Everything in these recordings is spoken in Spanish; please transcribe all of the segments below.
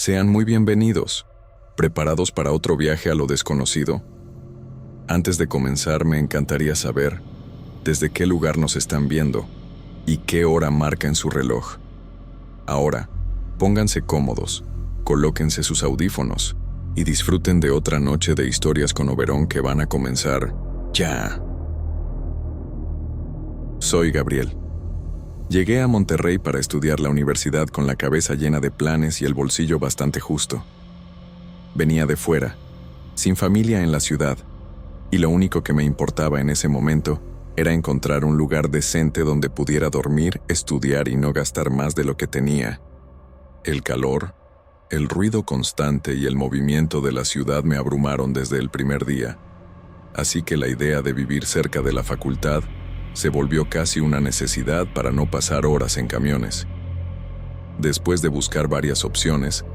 Sean muy bienvenidos. ¿Preparados para otro viaje a lo desconocido? Antes de comenzar, me encantaría saber desde qué lugar nos están viendo y qué hora marca en su reloj. Ahora, pónganse cómodos, colóquense sus audífonos y disfruten de otra noche de historias con Oberón que van a comenzar ya. Soy Gabriel. Llegué a Monterrey para estudiar la universidad con la cabeza llena de planes y el bolsillo bastante justo. Venía de fuera, sin familia en la ciudad, y lo único que me importaba en ese momento era encontrar un lugar decente donde pudiera dormir, estudiar y no gastar más de lo que tenía. El calor, el ruido constante y el movimiento de la ciudad me abrumaron desde el primer día, así que la idea de vivir cerca de la facultad se volvió casi una necesidad para no pasar horas en camiones. Después de buscar varias opciones,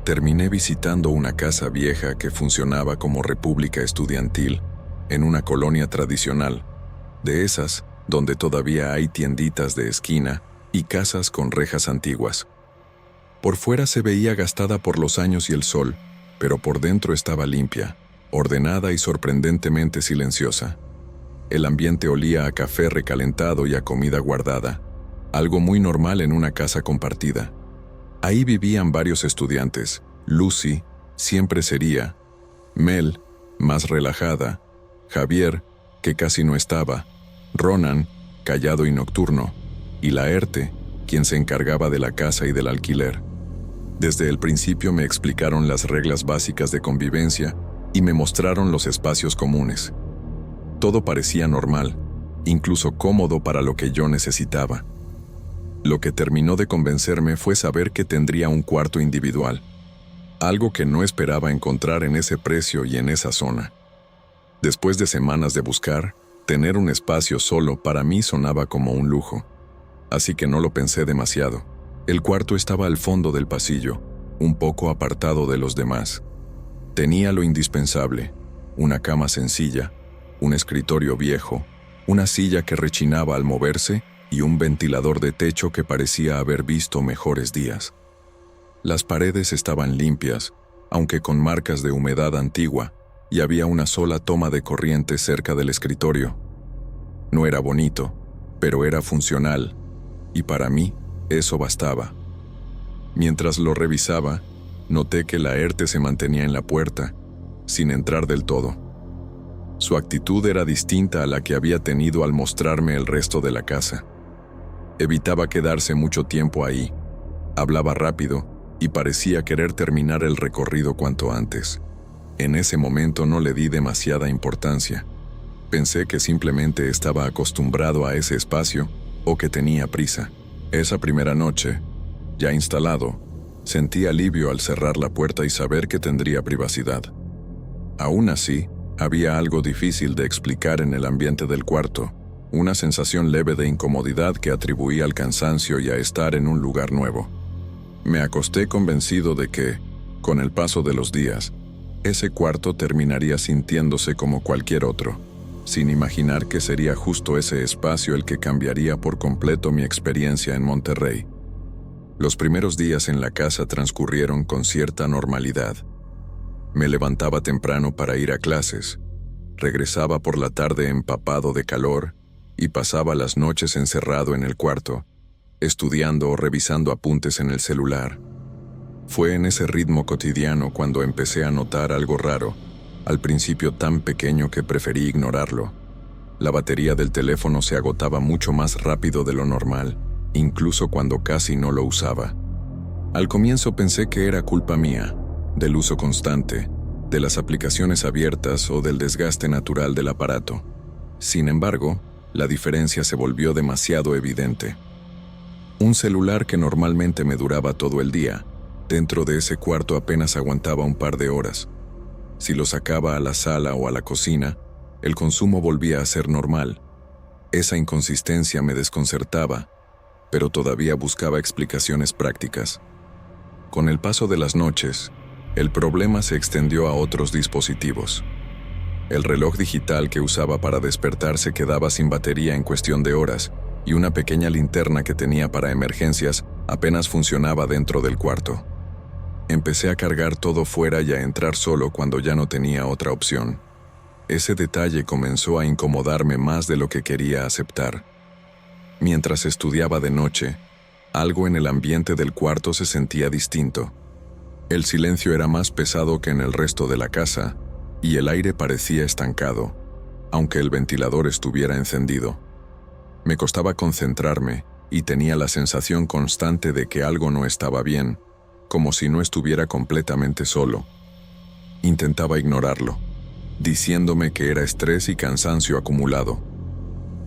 terminé visitando una casa vieja que funcionaba como república estudiantil en una colonia tradicional, de esas donde todavía hay tienditas de esquina y casas con rejas antiguas. Por fuera se veía gastada por los años y el sol, pero por dentro estaba limpia, ordenada y sorprendentemente silenciosa. El ambiente olía a café recalentado y a comida guardada, algo muy normal en una casa compartida. Ahí vivían varios estudiantes: Lucy, siempre seria; Mel, más relajada; Javier, que casi no estaba; Ronan, callado y nocturno; y Laerte, quien se encargaba de la casa y del alquiler. Desde el principio me explicaron las reglas básicas de convivencia y me mostraron los espacios comunes. Todo parecía normal, incluso cómodo para lo que yo necesitaba. Lo que terminó de convencerme fue saber que tendría un cuarto individual, algo que no esperaba encontrar en ese precio y en esa zona. Después de semanas de buscar, tener un espacio solo para mí sonaba como un lujo, así que no lo pensé demasiado. El cuarto estaba al fondo del pasillo, un poco apartado de los demás. Tenía lo indispensable: una cama sencilla, un escritorio viejo, una silla que rechinaba al moverse y un ventilador de techo que parecía haber visto mejores días. Las paredes estaban limpias, aunque con marcas de humedad antigua, y había una sola toma de corriente cerca del escritorio. No era bonito, pero era funcional, y para mí eso bastaba. Mientras lo revisaba, noté que Laerte se mantenía en la puerta, sin entrar del todo. Su actitud era distinta a la que había tenido al mostrarme el resto de la casa. Evitaba quedarse mucho tiempo ahí, hablaba rápido y parecía querer terminar el recorrido cuanto antes. En ese momento no le di demasiada importancia. Pensé que simplemente estaba acostumbrado a ese espacio o que tenía prisa. Esa primera noche, ya instalado, sentí alivio al cerrar la puerta y saber que tendría privacidad. Aún así, había algo difícil de explicar en el ambiente del cuarto, una sensación leve de incomodidad que atribuía al cansancio y a estar en un lugar nuevo. Me acosté convencido de que, con el paso de los días, ese cuarto terminaría sintiéndose como cualquier otro, sin imaginar que sería justo ese espacio el que cambiaría por completo mi experiencia en Monterrey. Los primeros días en la casa transcurrieron con cierta normalidad. Me levantaba temprano para ir a clases, regresaba por la tarde empapado de calor y pasaba las noches encerrado en el cuarto, estudiando o revisando apuntes en el celular. Fue en ese ritmo cotidiano cuando empecé a notar algo raro, al principio tan pequeño que preferí ignorarlo. La batería del teléfono se agotaba mucho más rápido de lo normal, incluso cuando casi no lo usaba. Al comienzo pensé que era culpa mía, del uso constante, de las aplicaciones abiertas o del desgaste natural del aparato. Sin embargo, la diferencia se volvió demasiado evidente. Un celular que normalmente me duraba todo el día, dentro de ese cuarto apenas aguantaba un par de horas. Si lo sacaba a la sala o a la cocina, el consumo volvía a ser normal. Esa inconsistencia me desconcertaba, pero todavía buscaba explicaciones prácticas. Con el paso de las noches, el problema se extendió a otros dispositivos. El reloj digital que usaba para despertar se quedaba sin batería en cuestión de horas, y una pequeña linterna que tenía para emergencias apenas funcionaba dentro del cuarto. Empecé a cargar todo fuera y a entrar solo cuando ya no tenía otra opción. Ese detalle comenzó a incomodarme más de lo que quería aceptar. Mientras estudiaba de noche, algo en el ambiente del cuarto se sentía distinto. El silencio era más pesado que en el resto de la casa, y el aire parecía estancado, aunque el ventilador estuviera encendido. Me costaba concentrarme y tenía la sensación constante de que algo no estaba bien, como si no estuviera completamente solo. Intentaba ignorarlo, diciéndome que era estrés y cansancio acumulado.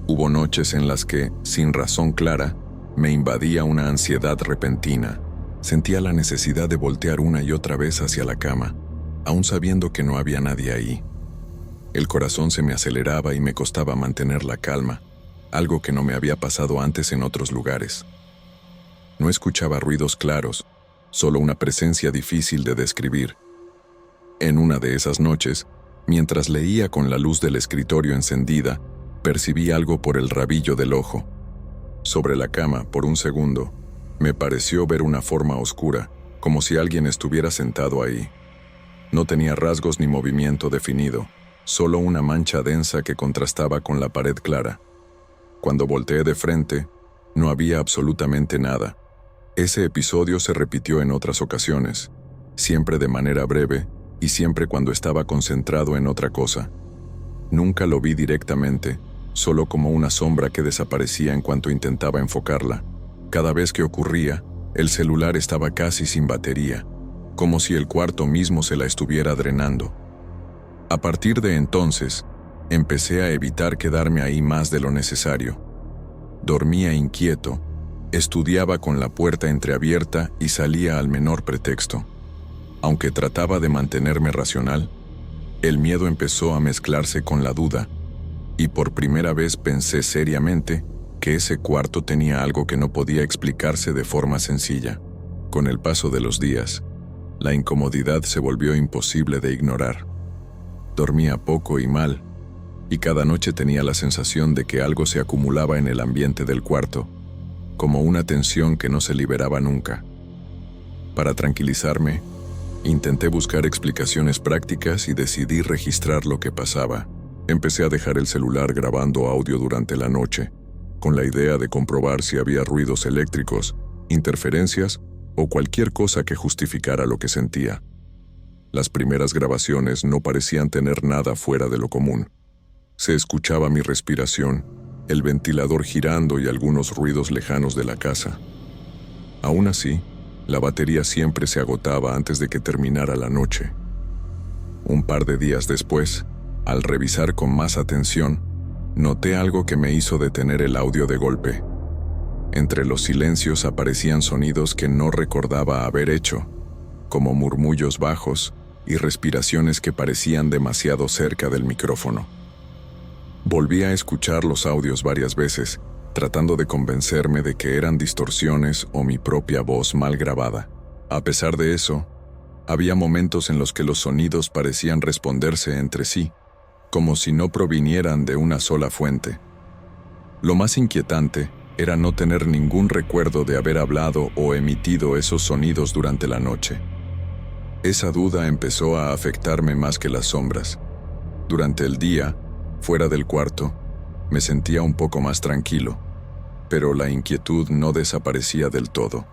Hubo noches en las que, sin razón clara, me invadía una ansiedad repentina. Sentía la necesidad de voltear una y otra vez hacia la cama, aún sabiendo que no había nadie ahí. El corazón se me aceleraba y me costaba mantener la calma, algo que no me había pasado antes en otros lugares. No escuchaba ruidos claros, solo una presencia difícil de describir. En una de esas noches, mientras leía con la luz del escritorio encendida, percibí algo por el rabillo del ojo. Sobre la cama, por un segundo, me pareció ver una forma oscura, como si alguien estuviera sentado ahí. No tenía rasgos ni movimiento definido, solo una mancha densa que contrastaba con la pared clara. Cuando volteé de frente, no había absolutamente nada. Ese episodio se repitió en otras ocasiones, siempre de manera breve y siempre cuando estaba concentrado en otra cosa. Nunca lo vi directamente, solo como una sombra que desaparecía en cuanto intentaba enfocarla. Cada vez que ocurría, el celular estaba casi sin batería, como si el cuarto mismo se la estuviera drenando. A partir de entonces, empecé a evitar quedarme ahí más de lo necesario. Dormía inquieto, estudiaba con la puerta entreabierta y salía al menor pretexto. Aunque trataba de mantenerme racional, el miedo empezó a mezclarse con la duda, y por primera vez pensé seriamente que ese cuarto tenía algo que no podía explicarse de forma sencilla. Con el paso de los días, la incomodidad se volvió imposible de ignorar. Dormía poco y mal, y cada noche tenía la sensación de que algo se acumulaba en el ambiente del cuarto, como una tensión que no se liberaba nunca. Para tranquilizarme, intenté buscar explicaciones prácticas y decidí registrar lo que pasaba. Empecé a dejar el celular grabando audio durante la noche, con la idea de comprobar si había ruidos eléctricos, interferencias o cualquier cosa que justificara lo que sentía. Las primeras grabaciones no parecían tener nada fuera de lo común. Se escuchaba mi respiración, el ventilador girando y algunos ruidos lejanos de la casa. Aún así, la batería siempre se agotaba antes de que terminara la noche. Un par de días después, al revisar con más atención, noté algo que me hizo detener el audio de golpe. Entre los silencios aparecían sonidos que no recordaba haber hecho, como murmullos bajos y respiraciones que parecían demasiado cerca del micrófono. Volví a escuchar los audios varias veces, tratando de convencerme de que eran distorsiones o mi propia voz mal grabada. A pesar de eso, había momentos en los que los sonidos parecían responderse entre sí, como si no provinieran de una sola fuente. Lo más inquietante era no tener ningún recuerdo de haber hablado o emitido esos sonidos durante la noche. Esa duda empezó a afectarme más que las sombras. Durante el día, fuera del cuarto, me sentía un poco más tranquilo, pero la inquietud no desaparecía del todo.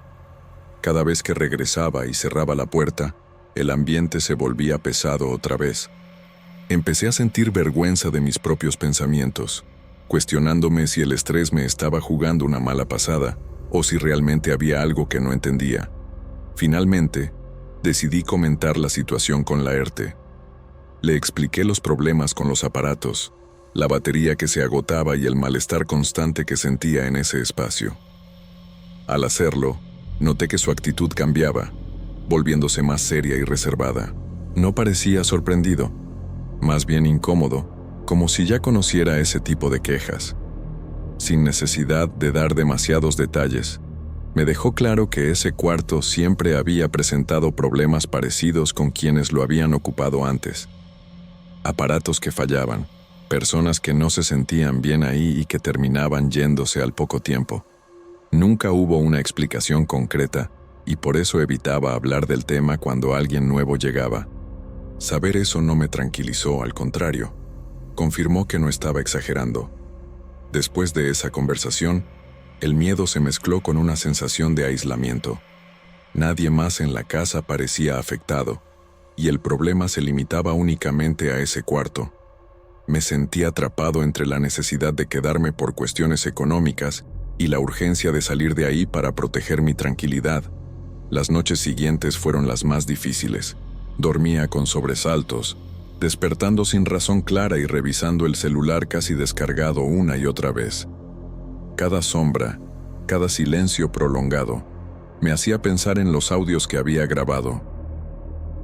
Cada vez que regresaba y cerraba la puerta, el ambiente se volvía pesado otra vez. Empecé a sentir vergüenza de mis propios pensamientos, cuestionándome si el estrés me estaba jugando una mala pasada o si realmente había algo que no entendía. Finalmente, decidí comentar la situación con Laerte. Le expliqué los problemas con los aparatos, la batería que se agotaba y el malestar constante que sentía en ese espacio. Al hacerlo, noté que su actitud cambiaba, volviéndose más seria y reservada. No parecía sorprendido, más bien incómodo, como si ya conociera ese tipo de quejas. Sin necesidad de dar demasiados detalles, me dejó claro que ese cuarto siempre había presentado problemas parecidos con quienes lo habían ocupado antes. Aparatos que fallaban, personas que no se sentían bien ahí y que terminaban yéndose al poco tiempo. Nunca hubo una explicación concreta, y por eso evitaba hablar del tema cuando alguien nuevo llegaba. Saber eso no me tranquilizó, al contrario, confirmó que no estaba exagerando. Después de esa conversación, el miedo se mezcló con una sensación de aislamiento. Nadie más en la casa parecía afectado, y el problema se limitaba únicamente a ese cuarto. Me sentí atrapado entre la necesidad de quedarme por cuestiones económicas y la urgencia de salir de ahí para proteger mi tranquilidad. Las noches siguientes fueron las más difíciles. Dormía con sobresaltos, despertando sin razón clara y revisando el celular casi descargado una y otra vez. Cada sombra, cada silencio prolongado, me hacía pensar en los audios que había grabado.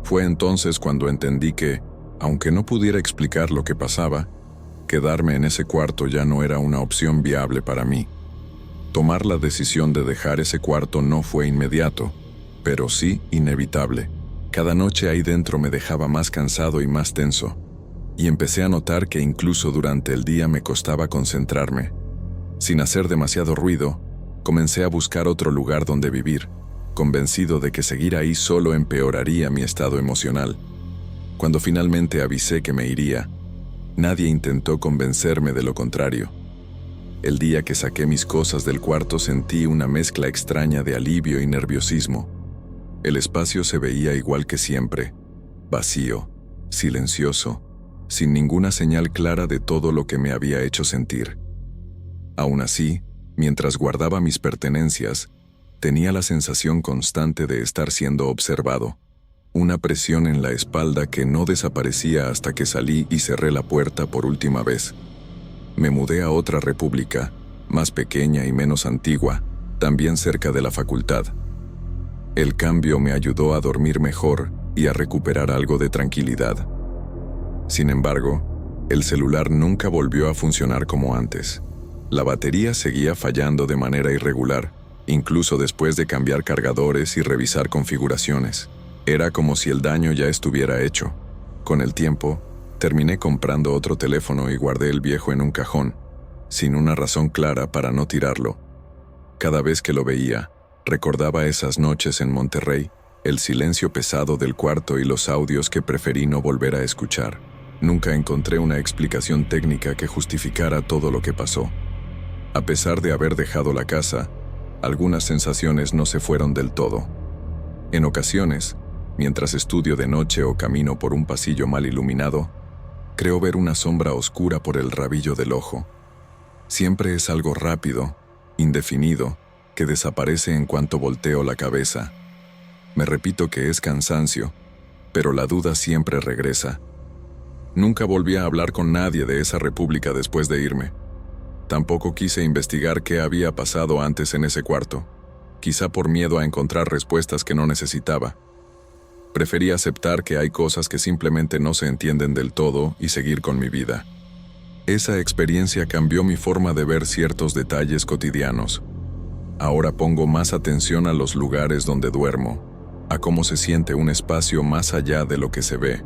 Fue entonces cuando entendí que, aunque no pudiera explicar lo que pasaba, quedarme en ese cuarto ya no era una opción viable para mí. Tomar la decisión de dejar ese cuarto no fue inmediato, pero sí inevitable. Cada noche ahí dentro me dejaba más cansado y más tenso, y empecé a notar que incluso durante el día me costaba concentrarme. Sin hacer demasiado ruido, comencé a buscar otro lugar donde vivir, convencido de que seguir ahí solo empeoraría mi estado emocional. Cuando finalmente avisé que me iría, nadie intentó convencerme de lo contrario. El día que saqué mis cosas del cuarto sentí una mezcla extraña de alivio y nerviosismo. El espacio se veía igual que siempre, vacío, silencioso, sin ninguna señal clara de todo lo que me había hecho sentir. Aún así, mientras guardaba mis pertenencias, tenía la sensación constante de estar siendo observado, una presión en la espalda que no desaparecía hasta que salí y cerré la puerta por última vez. Me mudé a otra república, más pequeña y menos antigua, también cerca de la facultad. El cambio me ayudó a dormir mejor y a recuperar algo de tranquilidad. Sin embargo, el celular nunca volvió a funcionar como antes. La batería seguía fallando de manera irregular, incluso después de cambiar cargadores y revisar configuraciones. Era como si el daño ya estuviera hecho. Con el tiempo, terminé comprando otro teléfono y guardé el viejo en un cajón, sin una razón clara para no tirarlo. Cada vez que lo veía, recordaba esas noches en Monterrey, el silencio pesado del cuarto y los audios que preferí no volver a escuchar. Nunca encontré una explicación técnica que justificara todo lo que pasó. A pesar de haber dejado la casa, algunas sensaciones no se fueron del todo. En ocasiones, mientras estudio de noche o camino por un pasillo mal iluminado, creo ver una sombra oscura por el rabillo del ojo. Siempre es algo rápido, indefinido, que desaparece en cuanto volteo la cabeza. Me repito que es cansancio, pero la duda siempre regresa. Nunca volví a hablar con nadie de esa república después de irme. Tampoco quise investigar qué había pasado antes en ese cuarto, quizá por miedo a encontrar respuestas que no necesitaba. Preferí aceptar que hay cosas que simplemente no se entienden del todo y seguir con mi vida. Esa experiencia cambió mi forma de ver ciertos detalles cotidianos. Ahora pongo más atención a los lugares donde duermo, a cómo se siente un espacio más allá de lo que se ve.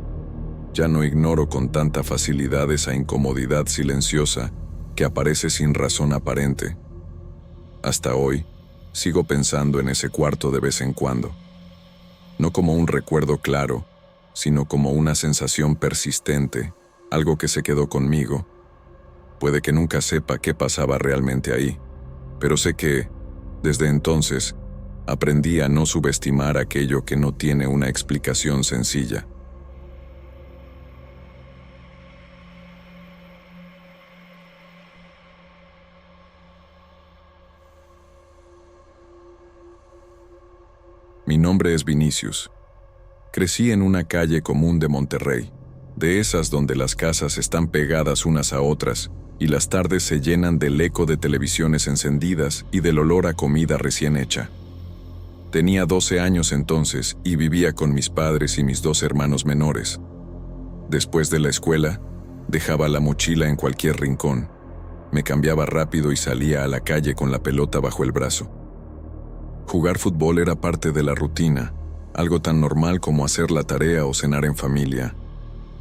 Ya no ignoro con tanta facilidad esa incomodidad silenciosa que aparece sin razón aparente. Hasta hoy, sigo pensando en ese cuarto de vez en cuando. No como un recuerdo claro, sino como una sensación persistente, algo que se quedó conmigo. Puede que nunca sepa qué pasaba realmente ahí, pero sé que, desde entonces, aprendí a no subestimar aquello que no tiene una explicación sencilla. Mi nombre es Vinicius. Crecí en una calle común de Monterrey, de esas donde las casas están pegadas unas a otras y las tardes se llenan del eco de televisiones encendidas y del olor a comida recién hecha. Tenía 12 años entonces y vivía con mis padres y mis 2 hermanos menores. Después de la escuela, dejaba la mochila en cualquier rincón, me cambiaba rápido y salía a la calle con la pelota bajo el brazo. Jugar fútbol era parte de la rutina, algo tan normal como hacer la tarea o cenar en familia.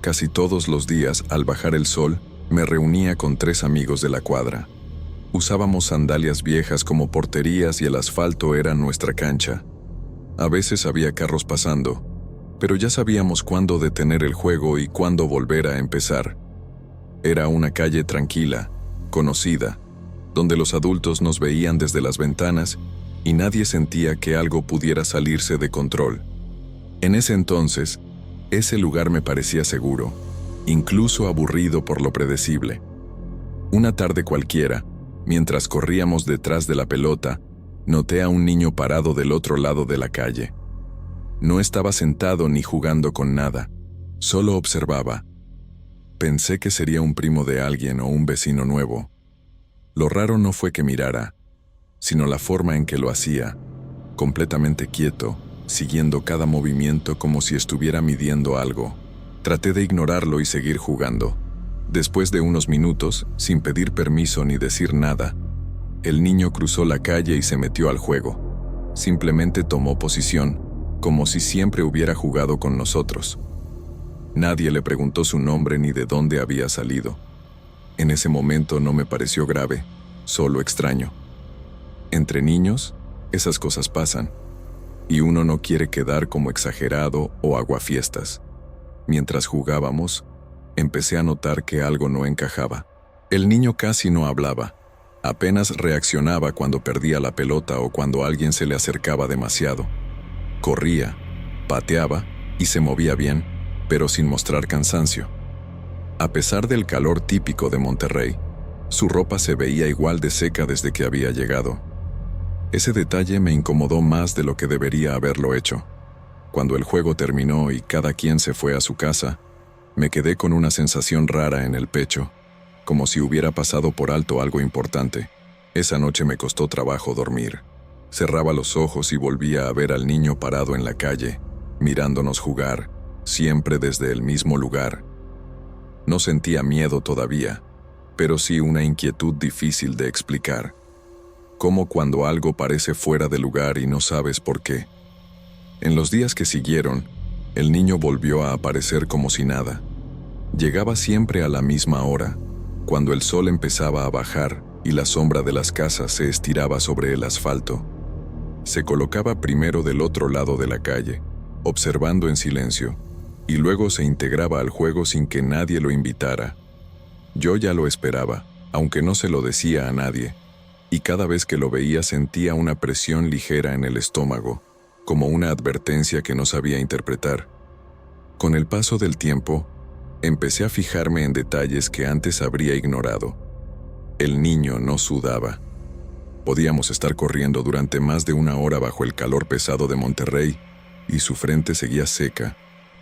Casi todos los días, al bajar el sol, me reunía con 3 amigos de la cuadra. Usábamos sandalias viejas como porterías y el asfalto era nuestra cancha. A veces había carros pasando, pero ya sabíamos cuándo detener el juego y cuándo volver a empezar. Era una calle tranquila, conocida, donde los adultos nos veían desde las ventanas y nadie sentía que algo pudiera salirse de control. En ese entonces, ese lugar me parecía seguro, incluso aburrido por lo predecible. Una tarde cualquiera, mientras corríamos detrás de la pelota, noté a un niño parado del otro lado de la calle. No estaba sentado ni jugando con nada, solo observaba. Pensé que sería un primo de alguien o un vecino nuevo. Lo raro no fue que mirara, sino la forma en que lo hacía, completamente quieto, siguiendo cada movimiento como si estuviera midiendo algo. Traté de ignorarlo y seguir jugando. Después de unos minutos, sin pedir permiso ni decir nada, el niño cruzó la calle y se metió al juego. Simplemente tomó posición, como si siempre hubiera jugado con nosotros. Nadie le preguntó su nombre ni de dónde había salido. En ese momento no me pareció grave, solo extraño. Entre niños, esas cosas pasan, y uno no quiere quedar como exagerado o aguafiestas. Mientras jugábamos, empecé a notar que algo no encajaba. El niño casi no hablaba, apenas reaccionaba cuando perdía la pelota o cuando alguien se le acercaba demasiado. Corría, pateaba y se movía bien, pero sin mostrar cansancio. A pesar del calor típico de Monterrey, su ropa se veía igual de seca desde que había llegado. Ese detalle me incomodó más de lo que debería haberlo hecho. Cuando el juego terminó y cada quien se fue a su casa, me quedé con una sensación rara en el pecho, como si hubiera pasado por alto algo importante. Esa noche me costó trabajo dormir. Cerraba los ojos y volvía a ver al niño parado en la calle, mirándonos jugar, siempre desde el mismo lugar. No sentía miedo todavía, pero sí una inquietud difícil de explicar. Como cuando algo parece fuera de lugar y no sabes por qué. En los días que siguieron, el niño volvió a aparecer como si nada. Llegaba siempre a la misma hora, cuando el sol empezaba a bajar y la sombra de las casas se estiraba sobre el asfalto. Se colocaba primero del otro lado de la calle, observando en silencio, y luego se integraba al juego sin que nadie lo invitara. Yo ya lo esperaba, aunque no se lo decía a nadie, y cada vez que lo veía sentía una presión ligera en el estómago, como una advertencia que no sabía interpretar. Con el paso del tiempo, empecé a fijarme en detalles que antes habría ignorado. El niño no sudaba. Podíamos estar corriendo durante más de una hora bajo el calor pesado de Monterrey, y su frente seguía seca,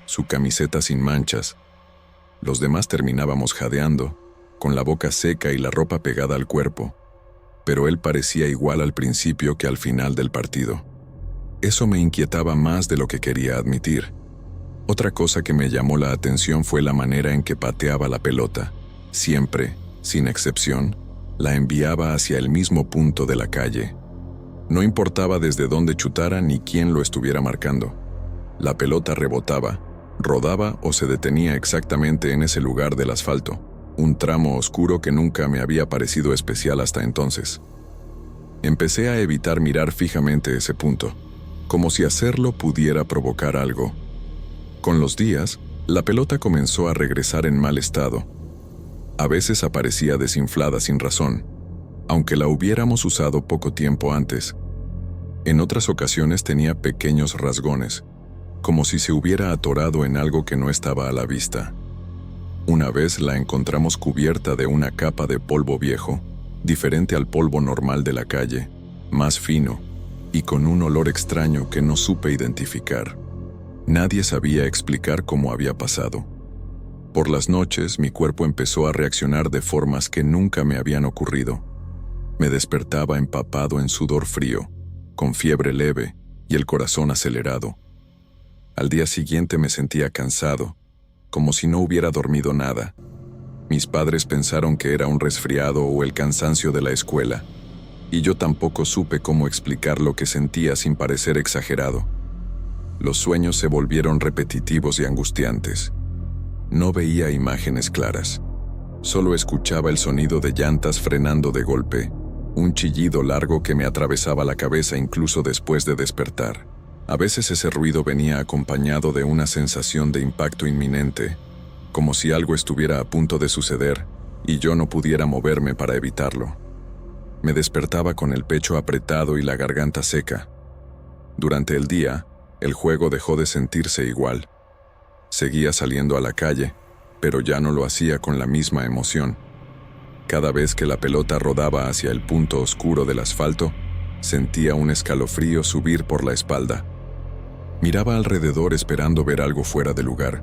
su camiseta sin manchas. Los demás terminábamos jadeando, con la boca seca y la ropa pegada al cuerpo, pero él parecía igual al principio que al final del partido. Eso me inquietaba más de lo que quería admitir. Otra cosa que me llamó la atención fue la manera en que pateaba la pelota. Siempre, sin excepción, la enviaba hacia el mismo punto de la calle. No importaba desde dónde chutara ni quién lo estuviera marcando. La pelota rebotaba, rodaba o se detenía exactamente en ese lugar del asfalto, un tramo oscuro que nunca me había parecido especial hasta entonces. Empecé a evitar mirar fijamente ese punto, como si hacerlo pudiera provocar algo. Con los días, la pelota comenzó a regresar en mal estado. A veces aparecía desinflada sin razón, aunque la hubiéramos usado poco tiempo antes. En otras ocasiones tenía pequeños rasgones, como si se hubiera atorado en algo que no estaba a la vista. Una vez la encontramos cubierta de una capa de polvo viejo, diferente al polvo normal de la calle, más fino, y con un olor extraño que no supe identificar. Nadie sabía explicar cómo había pasado. Por las noches, mi cuerpo empezó a reaccionar de formas que nunca me habían ocurrido. Me despertaba empapado en sudor frío, con fiebre leve y el corazón acelerado. Al día siguiente me sentía cansado, como si no hubiera dormido nada. Mis padres pensaron que era un resfriado o el cansancio de la escuela, y yo tampoco supe cómo explicar lo que sentía sin parecer exagerado. Los sueños se volvieron repetitivos y angustiantes. No veía imágenes claras. Solo escuchaba el sonido de llantas frenando de golpe, un chillido largo que me atravesaba la cabeza incluso después de despertar. A veces ese ruido venía acompañado de una sensación de impacto inminente, como si algo estuviera a punto de suceder y yo no pudiera moverme para evitarlo. Me despertaba con el pecho apretado y la garganta seca. Durante el día, el juego dejó de sentirse igual. Seguía saliendo a la calle, pero ya no lo hacía con la misma emoción. Cada vez que la pelota rodaba hacia el punto oscuro del asfalto, sentía un escalofrío subir por la espalda. Miraba alrededor esperando ver algo fuera de lugar,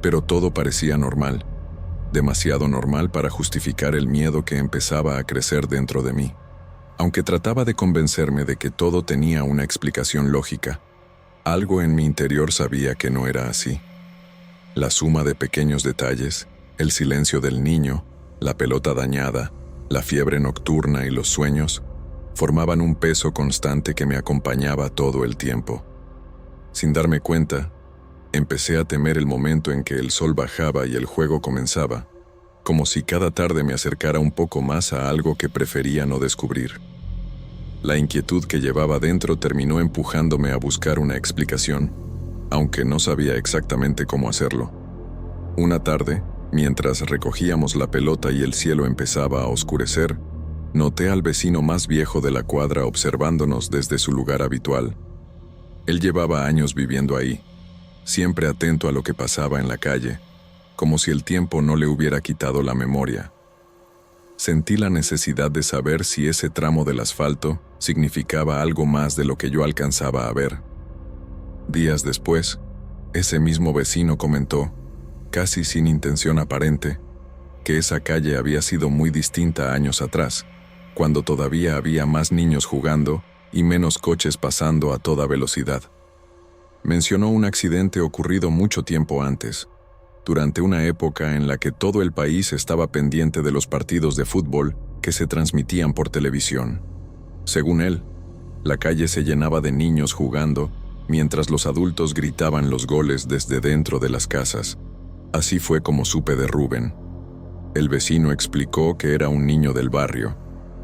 pero todo parecía normal, demasiado normal para justificar el miedo que empezaba a crecer dentro de mí. Aunque trataba de convencerme de que todo tenía una explicación lógica, algo en mi interior sabía que no era así. La suma de pequeños detalles, el silencio del niño, la pelota dañada, la fiebre nocturna y los sueños, formaban un peso constante que me acompañaba todo el tiempo. Sin darme cuenta, empecé a temer el momento en que el sol bajaba y el juego comenzaba, como si cada tarde me acercara un poco más a algo que prefería no descubrir. La inquietud que llevaba dentro terminó empujándome a buscar una explicación, aunque no sabía exactamente cómo hacerlo. Una tarde, mientras recogíamos la pelota y el cielo empezaba a oscurecer, noté al vecino más viejo de la cuadra observándonos desde su lugar habitual. Él llevaba años viviendo ahí, siempre atento a lo que pasaba en la calle, como si el tiempo no le hubiera quitado la memoria. Sentí la necesidad de saber si ese tramo del asfalto significaba algo más de lo que yo alcanzaba a ver. Días después, ese mismo vecino comentó, casi sin intención aparente, que esa calle había sido muy distinta años atrás, cuando todavía había más niños jugando y menos coches pasando a toda velocidad. Mencionó un accidente ocurrido mucho tiempo antes, durante una época en la que todo el país estaba pendiente de los partidos de fútbol que se transmitían por televisión. Según él, la calle se llenaba de niños jugando, mientras los adultos gritaban los goles desde dentro de las casas. Así fue como supe de Rubén. El vecino explicó que era un niño del barrio,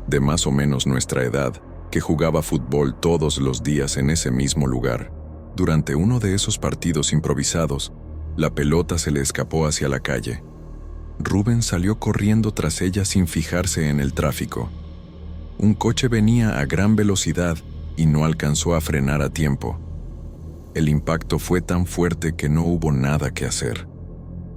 de más o menos nuestra edad, que jugaba fútbol todos los días en ese mismo lugar. Durante uno de esos partidos improvisados, la pelota se le escapó hacia la calle. Rubén salió corriendo tras ella sin fijarse en el tráfico. Un coche venía a gran velocidad y no alcanzó a frenar a tiempo. El impacto fue tan fuerte que no hubo nada que hacer.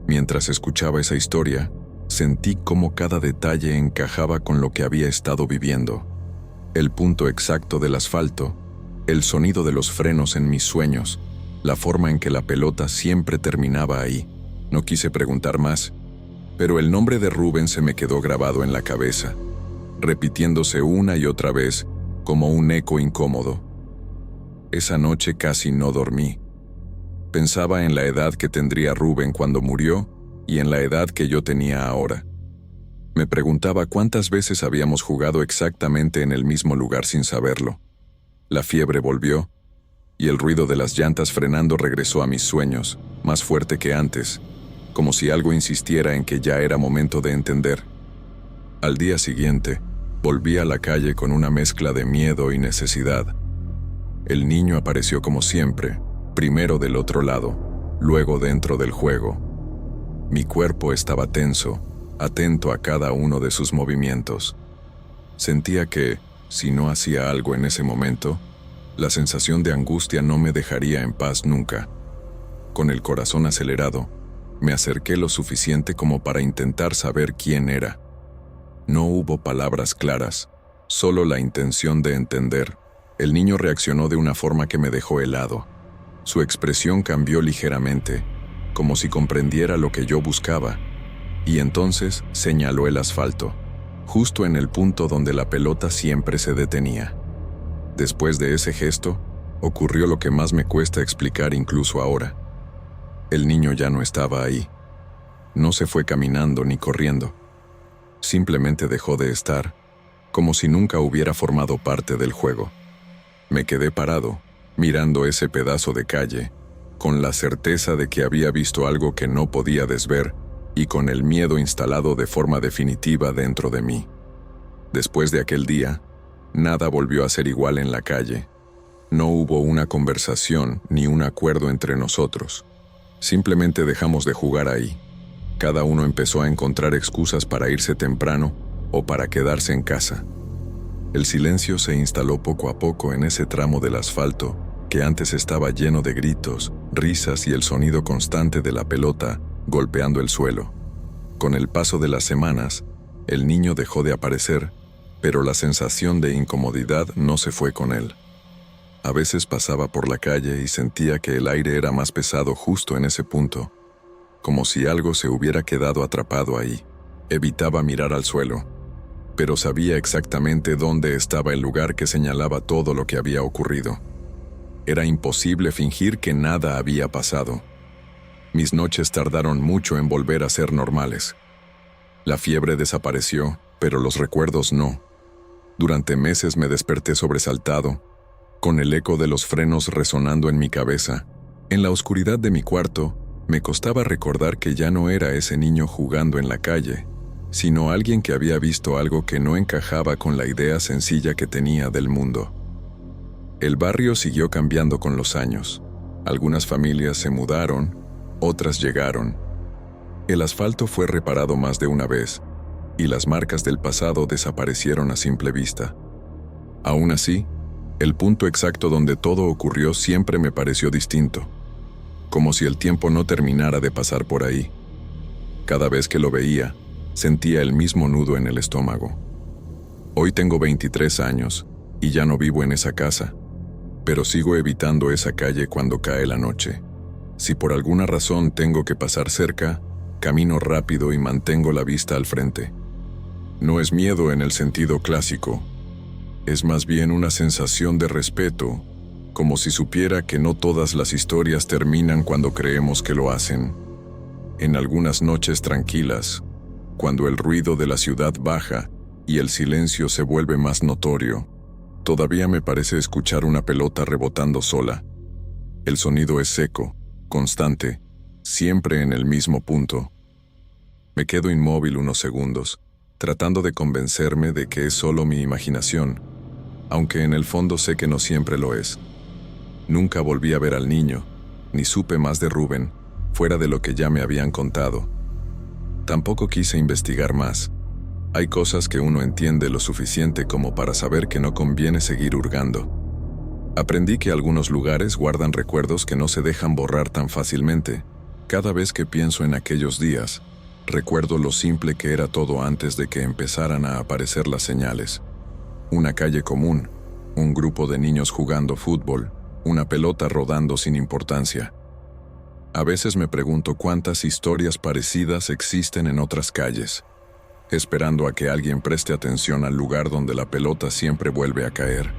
Mientras escuchaba esa historia, sentí cómo cada detalle encajaba con lo que había estado viviendo. El punto exacto del asfalto, el sonido de los frenos en mis sueños, la forma en que la pelota siempre terminaba ahí. No quise preguntar más, pero el nombre de Rubén se me quedó grabado en la cabeza, repitiéndose una y otra vez como un eco incómodo. Esa noche casi no dormí. Pensaba en la edad que tendría Rubén cuando murió y en la edad que yo tenía ahora. Me preguntaba cuántas veces habíamos jugado exactamente en el mismo lugar sin saberlo. La fiebre volvió, y el ruido de las llantas frenando regresó a mis sueños, más fuerte que antes, como si algo insistiera en que ya era momento de entender. Al día siguiente, volví a la calle con una mezcla de miedo y necesidad. El niño apareció como siempre, primero del otro lado, luego dentro del juego. Mi cuerpo estaba tenso, atento a cada uno de sus movimientos. Sentía que, si no hacía algo en ese momento, la sensación de angustia no me dejaría en paz nunca. Con el corazón acelerado, me acerqué lo suficiente como para intentar saber quién era. No hubo palabras claras, solo la intención de entender. El niño reaccionó de una forma que me dejó helado. Su expresión cambió ligeramente, como si comprendiera lo que yo buscaba, y entonces señaló el asfalto, justo en el punto donde la pelota siempre se detenía. Después de ese gesto, ocurrió lo que más me cuesta explicar incluso ahora. El niño ya no estaba ahí. No se fue caminando ni corriendo. Simplemente dejó de estar, como si nunca hubiera formado parte del juego. Me quedé parado, mirando ese pedazo de calle, con la certeza de que había visto algo que no podía desver y con el miedo instalado de forma definitiva dentro de mí. Después de aquel día, nada volvió a ser igual en la calle. No hubo una conversación ni un acuerdo entre nosotros. Simplemente dejamos de jugar ahí. Cada uno empezó a encontrar excusas para irse temprano o para quedarse en casa. El silencio se instaló poco a poco en ese tramo del asfalto que antes estaba lleno de gritos, risas y el sonido constante de la pelota golpeando el suelo. Con el paso de las semanas, el niño dejó de aparecer, pero la sensación de incomodidad no se fue con él. A veces pasaba por la calle y sentía que el aire era más pesado justo en ese punto, como si algo se hubiera quedado atrapado ahí. Evitaba mirar al suelo, pero sabía exactamente dónde estaba el lugar que señalaba todo lo que había ocurrido. Era imposible fingir que nada había pasado. Mis noches tardaron mucho en volver a ser normales. La fiebre desapareció, pero los recuerdos no. Durante meses me desperté sobresaltado, con el eco de los frenos resonando en mi cabeza. En la oscuridad de mi cuarto, me costaba recordar que ya no era ese niño jugando en la calle, sino alguien que había visto algo que no encajaba con la idea sencilla que tenía del mundo. El barrio siguió cambiando con los años. Algunas familias se mudaron, otras llegaron. El asfalto fue reparado más de una vez, y las marcas del pasado desaparecieron a simple vista. Aún así, el punto exacto donde todo ocurrió siempre me pareció distinto, como si el tiempo no terminara de pasar por ahí. Cada vez que lo veía, sentía el mismo nudo en el estómago. Hoy tengo 23 años y ya no vivo en esa casa, pero sigo evitando esa calle cuando cae la noche. Si por alguna razón tengo que pasar cerca, camino rápido y mantengo la vista al frente. No es miedo en el sentido clásico, es más bien una sensación de respeto, como si supiera que no todas las historias terminan cuando creemos que lo hacen. En algunas noches tranquilas, cuando el ruido de la ciudad baja y el silencio se vuelve más notorio, todavía me parece escuchar una pelota rebotando sola. El sonido es seco, constante, siempre en el mismo punto. Me quedo inmóvil unos segundos, tratando de convencerme de que es solo mi imaginación, aunque en el fondo sé que no siempre lo es. Nunca volví a ver al niño, ni supe más de Rubén, fuera de lo que ya me habían contado. Tampoco quise investigar más. Hay cosas que uno entiende lo suficiente como para saber que no conviene seguir hurgando. Aprendí que algunos lugares guardan recuerdos que no se dejan borrar tan fácilmente. Cada vez que pienso en aquellos días, recuerdo lo simple que era todo antes de que empezaran a aparecer las señales. Una calle común, un grupo de niños jugando fútbol, una pelota rodando sin importancia. A veces me pregunto cuántas historias parecidas existen en otras calles, esperando a que alguien preste atención al lugar donde la pelota siempre vuelve a caer.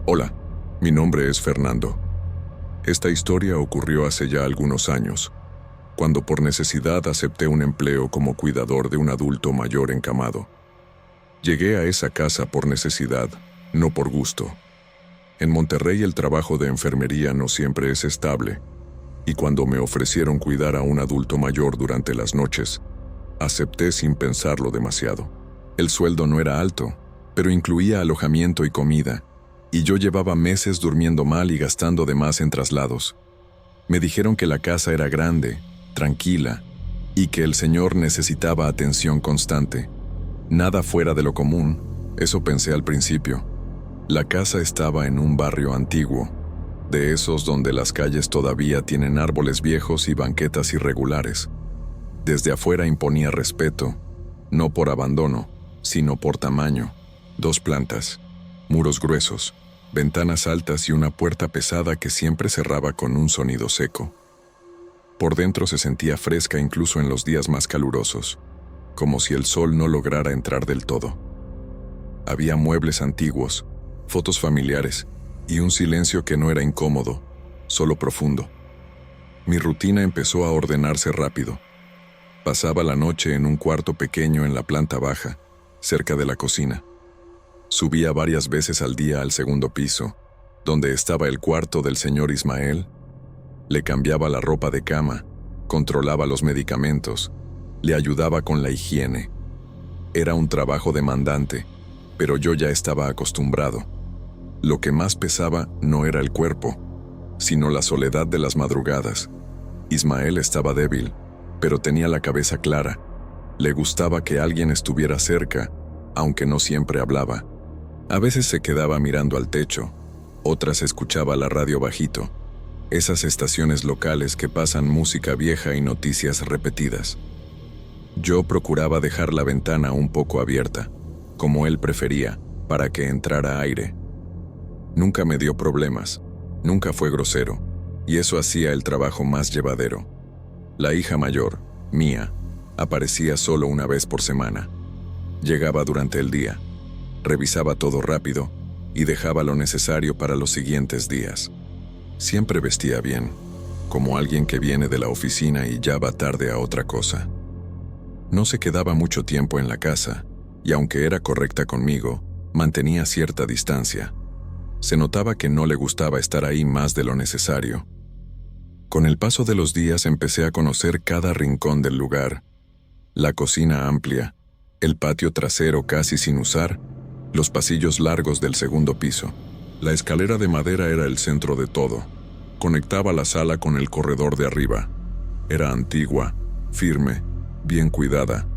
Hola, mi nombre es Fernando. Esta historia ocurrió hace ya algunos años, cuando por necesidad acepté un empleo como cuidador de un adulto mayor encamado. Llegué a esa casa por necesidad, no por gusto. En Monterrey el trabajo de enfermería no siempre es estable, y cuando me ofrecieron cuidar a un adulto mayor durante las noches, acepté sin pensarlo demasiado. El sueldo no era alto, pero incluía alojamiento y comida, y yo llevaba meses durmiendo mal y gastando de más en traslados. Me dijeron que la casa era grande, tranquila, y que el señor necesitaba atención constante. Nada fuera de lo común, eso pensé al principio. La casa estaba en un barrio antiguo, de esos donde las calles todavía tienen árboles viejos y banquetas irregulares. Desde afuera imponía respeto, no por abandono, sino por tamaño. 2 plantas, muros gruesos, ventanas altas y una puerta pesada que siempre cerraba con un sonido seco. Por dentro se sentía fresca incluso en los días más calurosos, como si el sol no lograra entrar del todo. Había muebles antiguos, fotos familiares y un silencio que no era incómodo, solo profundo. Mi rutina empezó a ordenarse rápido. Pasaba la noche en un cuarto pequeño en la planta baja, cerca de la cocina. Subía varias veces al día al segundo piso, donde estaba el cuarto del señor Ismael. Le cambiaba la ropa de cama, controlaba los medicamentos, le ayudaba con la higiene. Era un trabajo demandante, pero yo ya estaba acostumbrado. Lo que más pesaba no era el cuerpo, sino la soledad de las madrugadas. Ismael estaba débil, pero tenía la cabeza clara. Le gustaba que alguien estuviera cerca, aunque no siempre hablaba. A veces se quedaba mirando al techo, otras escuchaba la radio bajito, esas estaciones locales que pasan música vieja y noticias repetidas. Yo procuraba dejar la ventana un poco abierta, como él prefería, para que entrara aire. Nunca me dio problemas, nunca fue grosero, y eso hacía el trabajo más llevadero. La hija mayor, Mía, aparecía solo una vez por semana. Llegaba durante el día, revisaba todo rápido y dejaba lo necesario para los siguientes días. Siempre vestía bien, como alguien que viene de la oficina y ya va tarde a otra cosa. No se quedaba mucho tiempo en la casa, y aunque era correcta conmigo, mantenía cierta distancia. Se notaba que no le gustaba estar ahí más de lo necesario. Con el paso de los días empecé a conocer cada rincón del lugar. La cocina amplia, el patio trasero casi sin usar, los pasillos largos del segundo piso. La escalera de madera era el centro de todo. Conectaba la sala con el corredor de arriba. Era antigua, firme, bien cuidada,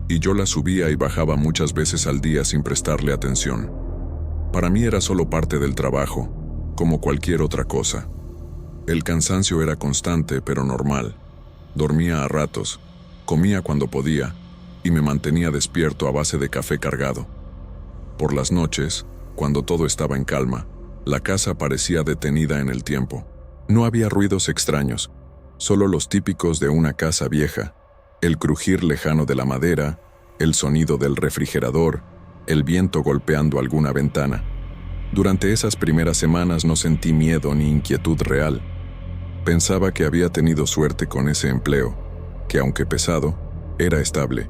y yo la subía y bajaba muchas veces al día sin prestarle atención. Para mí era solo parte del trabajo, como cualquier otra cosa. El cansancio era constante pero normal. Dormía a ratos, comía cuando podía, y me mantenía despierto a base de café cargado. Por las noches, cuando todo estaba en calma, la casa parecía detenida en el tiempo. No había ruidos extraños, solo los típicos de una casa vieja, el crujir lejano de la madera, el sonido del refrigerador, el viento golpeando alguna ventana. Durante esas primeras semanas no sentí miedo ni inquietud real. Pensaba que había tenido suerte con ese empleo, que aunque pesado, era estable.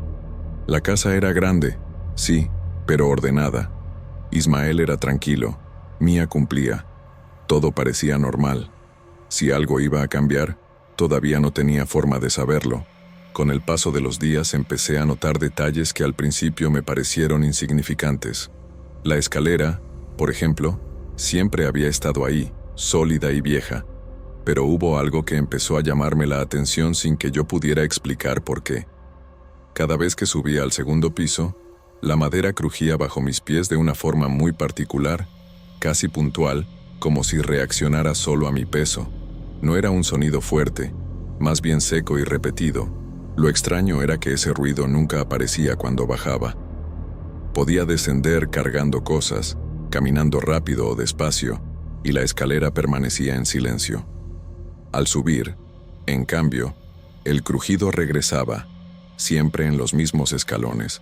La casa era grande, sí, pero ordenada. Ismael era tranquilo, Mía cumplía. Todo parecía normal. Si algo iba a cambiar, todavía no tenía forma de saberlo. Con el paso de los días empecé a notar detalles que al principio me parecieron insignificantes. La escalera, por ejemplo, siempre había estado ahí, sólida y vieja, pero hubo algo que empezó a llamarme la atención sin que yo pudiera explicar por qué. Cada vez que subía al segundo piso, la madera crujía bajo mis pies de una forma muy particular, casi puntual, como si reaccionara solo a mi peso. No era un sonido fuerte, más bien seco y repetido. Lo extraño era que ese ruido nunca aparecía cuando bajaba. Podía descender cargando cosas, caminando rápido o despacio, y la escalera permanecía en silencio. Al subir, en cambio, el crujido regresaba, siempre en los mismos escalones.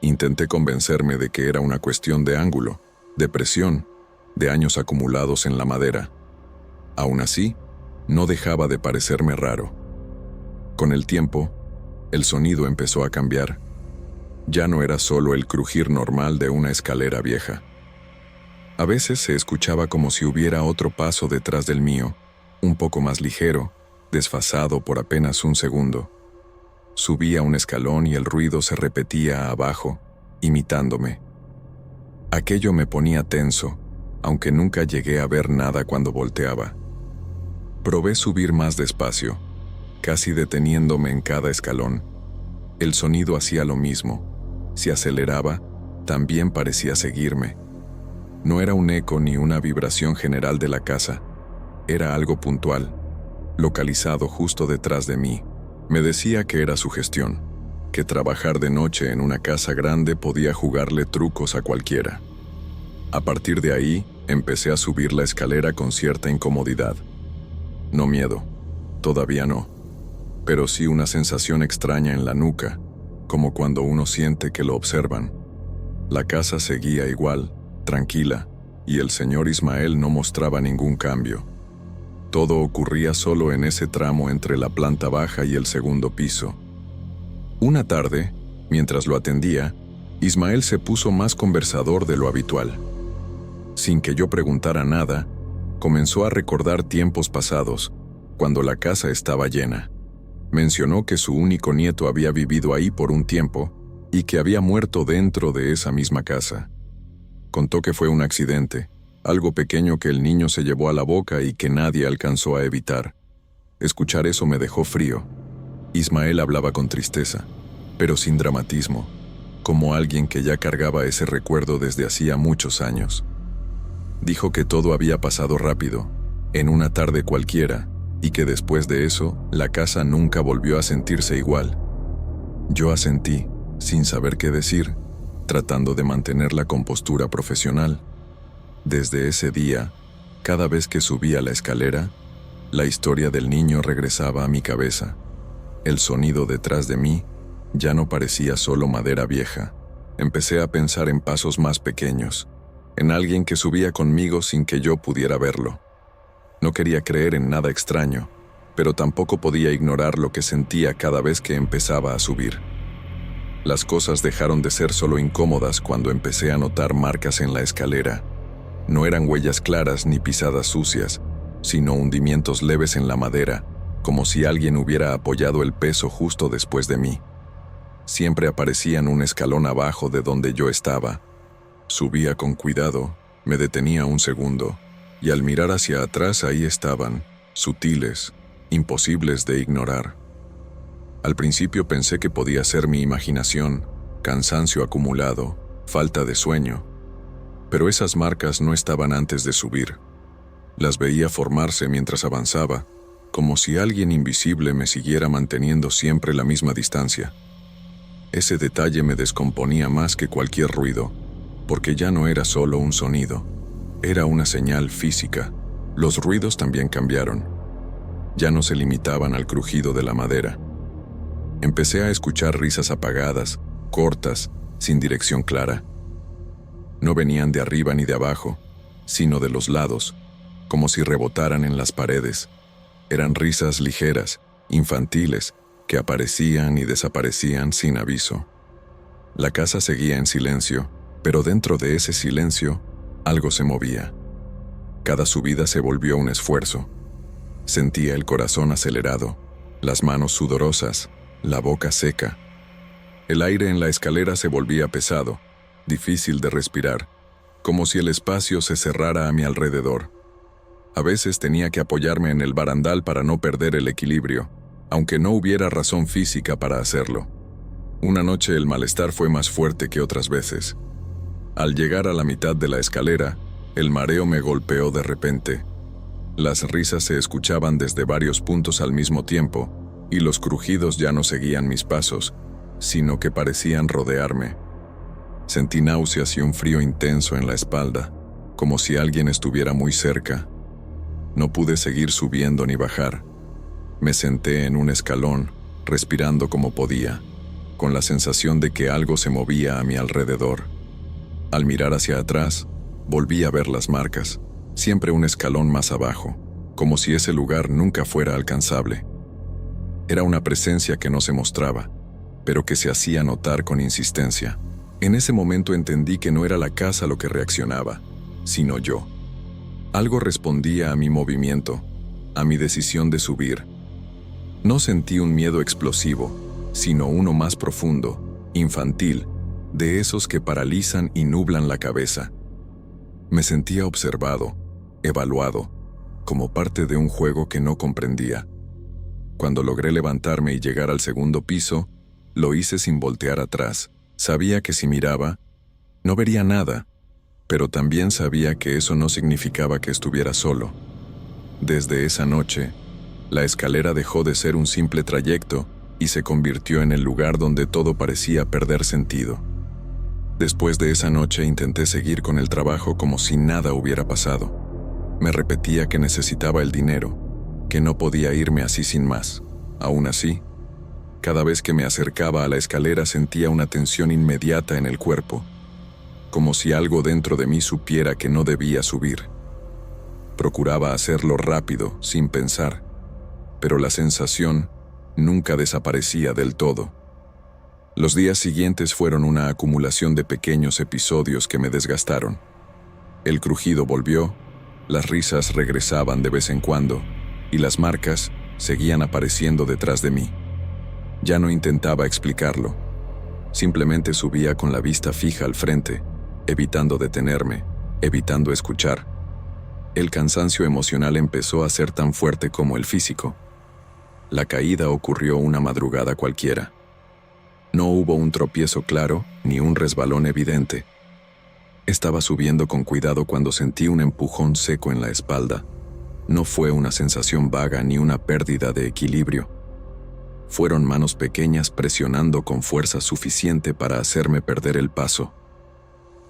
Intenté convencerme de que era una cuestión de ángulo, de presión, de años acumulados en la madera. Aún así, no dejaba de parecerme raro. Con el tiempo, el sonido empezó a cambiar. Ya no era solo el crujir normal de una escalera vieja. A veces se escuchaba como si hubiera otro paso detrás del mío, un poco más ligero, desfasado por apenas un segundo. Subía un escalón y el ruido se repetía abajo, imitándome. Aquello me ponía tenso, aunque nunca llegué a ver nada cuando volteaba. Probé subir más despacio, casi deteniéndome en cada escalón. El sonido hacía lo mismo. Si aceleraba, también parecía seguirme. No era un eco ni una vibración general de la casa. Era algo puntual, localizado justo detrás de mí. Me decía que era sugestión, que trabajar de noche en una casa grande podía jugarle trucos a cualquiera. A partir de ahí, empecé a subir la escalera con cierta incomodidad. No miedo, todavía no, pero sí una sensación extraña en la nuca, como cuando uno siente que lo observan. La casa seguía igual, tranquila, y el señor Ismael no mostraba ningún cambio. Todo ocurría solo en ese tramo entre la planta baja y el segundo piso. Una tarde, mientras lo atendía, Ismael se puso más conversador de lo habitual. Sin que yo preguntara nada, comenzó a recordar tiempos pasados, cuando la casa estaba llena. Mencionó que su único nieto había vivido ahí por un tiempo y que había muerto dentro de esa misma casa. Contó que fue un accidente, algo pequeño que el niño se llevó a la boca y que nadie alcanzó a evitar. Escuchar eso me dejó frío. Ismael hablaba con tristeza, pero sin dramatismo, como alguien que ya cargaba ese recuerdo desde hacía muchos años. Dijo que todo había pasado rápido, en una tarde cualquiera, y que después de eso, la casa nunca volvió a sentirse igual. Yo asentí, sin saber qué decir, tratando de mantener la compostura profesional. Desde ese día, cada vez que subía la escalera, la historia del niño regresaba a mi cabeza. El sonido detrás de mí ya no parecía solo madera vieja. Empecé a pensar en pasos más pequeños, en alguien que subía conmigo sin que yo pudiera verlo. No quería creer en nada extraño, pero tampoco podía ignorar lo que sentía cada vez que empezaba a subir. Las cosas dejaron de ser solo incómodas cuando empecé a notar marcas en la escalera. No eran huellas claras ni pisadas sucias, sino hundimientos leves en la madera, como si alguien hubiera apoyado el peso justo después de mí. Siempre aparecían un escalón abajo de donde yo estaba. Subía con cuidado, me detenía un segundo, y al mirar hacia atrás ahí estaban, sutiles, imposibles de ignorar. Al principio pensé que podía ser mi imaginación, cansancio acumulado, falta de sueño, pero esas marcas no estaban antes de subir. Las veía formarse mientras avanzaba, como si alguien invisible me siguiera manteniendo siempre la misma distancia. Ese detalle me descomponía más que cualquier ruido, porque ya no era solo un sonido, era una señal física. Los ruidos también cambiaron. Ya no se limitaban al crujido de la madera. Empecé a escuchar risas apagadas, cortas, sin dirección clara. No venían de arriba ni de abajo, sino de los lados, como si rebotaran en las paredes. Eran risas ligeras, infantiles, que aparecían y desaparecían sin aviso. La casa seguía en silencio, pero dentro de ese silencio, algo se movía. Cada subida se volvió un esfuerzo. Sentía el corazón acelerado, las manos sudorosas, la boca seca. El aire en la escalera se volvía pesado, difícil de respirar, como si el espacio se cerrara a mi alrededor. A veces tenía que apoyarme en el barandal para no perder el equilibrio, aunque no hubiera razón física para hacerlo. Una noche el malestar fue más fuerte que otras veces. Al llegar a la mitad de la escalera, el mareo me golpeó de repente. Las risas se escuchaban desde varios puntos al mismo tiempo, y los crujidos ya no seguían mis pasos, sino que parecían rodearme. Sentí náuseas y un frío intenso en la espalda, como si alguien estuviera muy cerca. No pude seguir subiendo ni bajar. Me senté en un escalón, respirando como podía, con la sensación de que algo se movía a mi alrededor. Al mirar hacia atrás, volví a ver las marcas, siempre un escalón más abajo, como si ese lugar nunca fuera alcanzable. Era una presencia que no se mostraba, pero que se hacía notar con insistencia. En ese momento entendí que no era la casa lo que reaccionaba, sino yo. Algo respondía a mi movimiento, a mi decisión de subir. No sentí un miedo explosivo, sino uno más profundo, infantil, de esos que paralizan y nublan la cabeza. Me sentía observado, evaluado, como parte de un juego que no comprendía. Cuando logré levantarme y llegar al segundo piso, lo hice sin voltear atrás. Sabía que si miraba, no vería nada, pero también sabía que eso no significaba que estuviera solo. Desde esa noche, la escalera dejó de ser un simple trayecto y se convirtió en el lugar donde todo parecía perder sentido. Después de esa noche intenté seguir con el trabajo como si nada hubiera pasado. Me repetía que necesitaba el dinero, que no podía irme así sin más. Aún así, cada vez que me acercaba a la escalera sentía una tensión inmediata en el cuerpo, como si algo dentro de mí supiera que no debía subir. Procuraba hacerlo rápido, sin pensar, pero la sensación nunca desaparecía del todo. Los días siguientes fueron una acumulación de pequeños episodios que me desgastaron. El crujido volvió, las risas regresaban de vez en cuando, y las marcas seguían apareciendo detrás de mí. Ya no intentaba explicarlo. Simplemente subía con la vista fija al frente, evitando detenerme, evitando escuchar. El cansancio emocional empezó a ser tan fuerte como el físico. La caída ocurrió una madrugada cualquiera. No hubo un tropiezo claro ni un resbalón evidente. Estaba subiendo con cuidado cuando sentí un empujón seco en la espalda. No fue una sensación vaga ni una pérdida de equilibrio. Fueron manos pequeñas presionando con fuerza suficiente para hacerme perder el paso.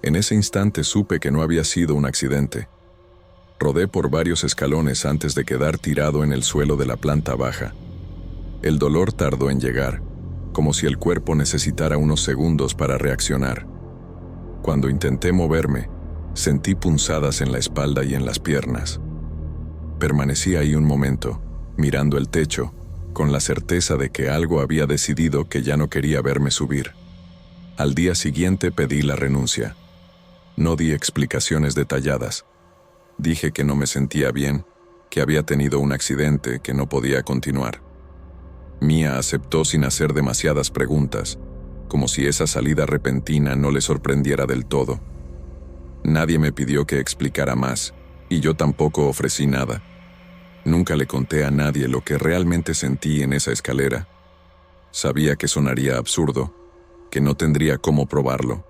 En ese instante supe que no había sido un accidente. Rodé por varios escalones antes de quedar tirado en el suelo de la planta baja. El dolor tardó en llegar, como si el cuerpo necesitara unos segundos para reaccionar. Cuando intenté moverme, sentí punzadas en la espalda y en las piernas. Permanecí ahí un momento, mirando el techo, con la certeza de que algo había decidido que ya no quería verme subir. Al día siguiente pedí la renuncia. No di explicaciones detalladas. Dije que no me sentía bien, que había tenido un accidente, que no podía continuar. Mía aceptó sin hacer demasiadas preguntas, como si esa salida repentina no le sorprendiera del todo. Nadie me pidió que explicara más, y yo tampoco ofrecí nada. Nunca le conté a nadie lo que realmente sentí en esa escalera. Sabía que sonaría absurdo, que no tendría cómo probarlo.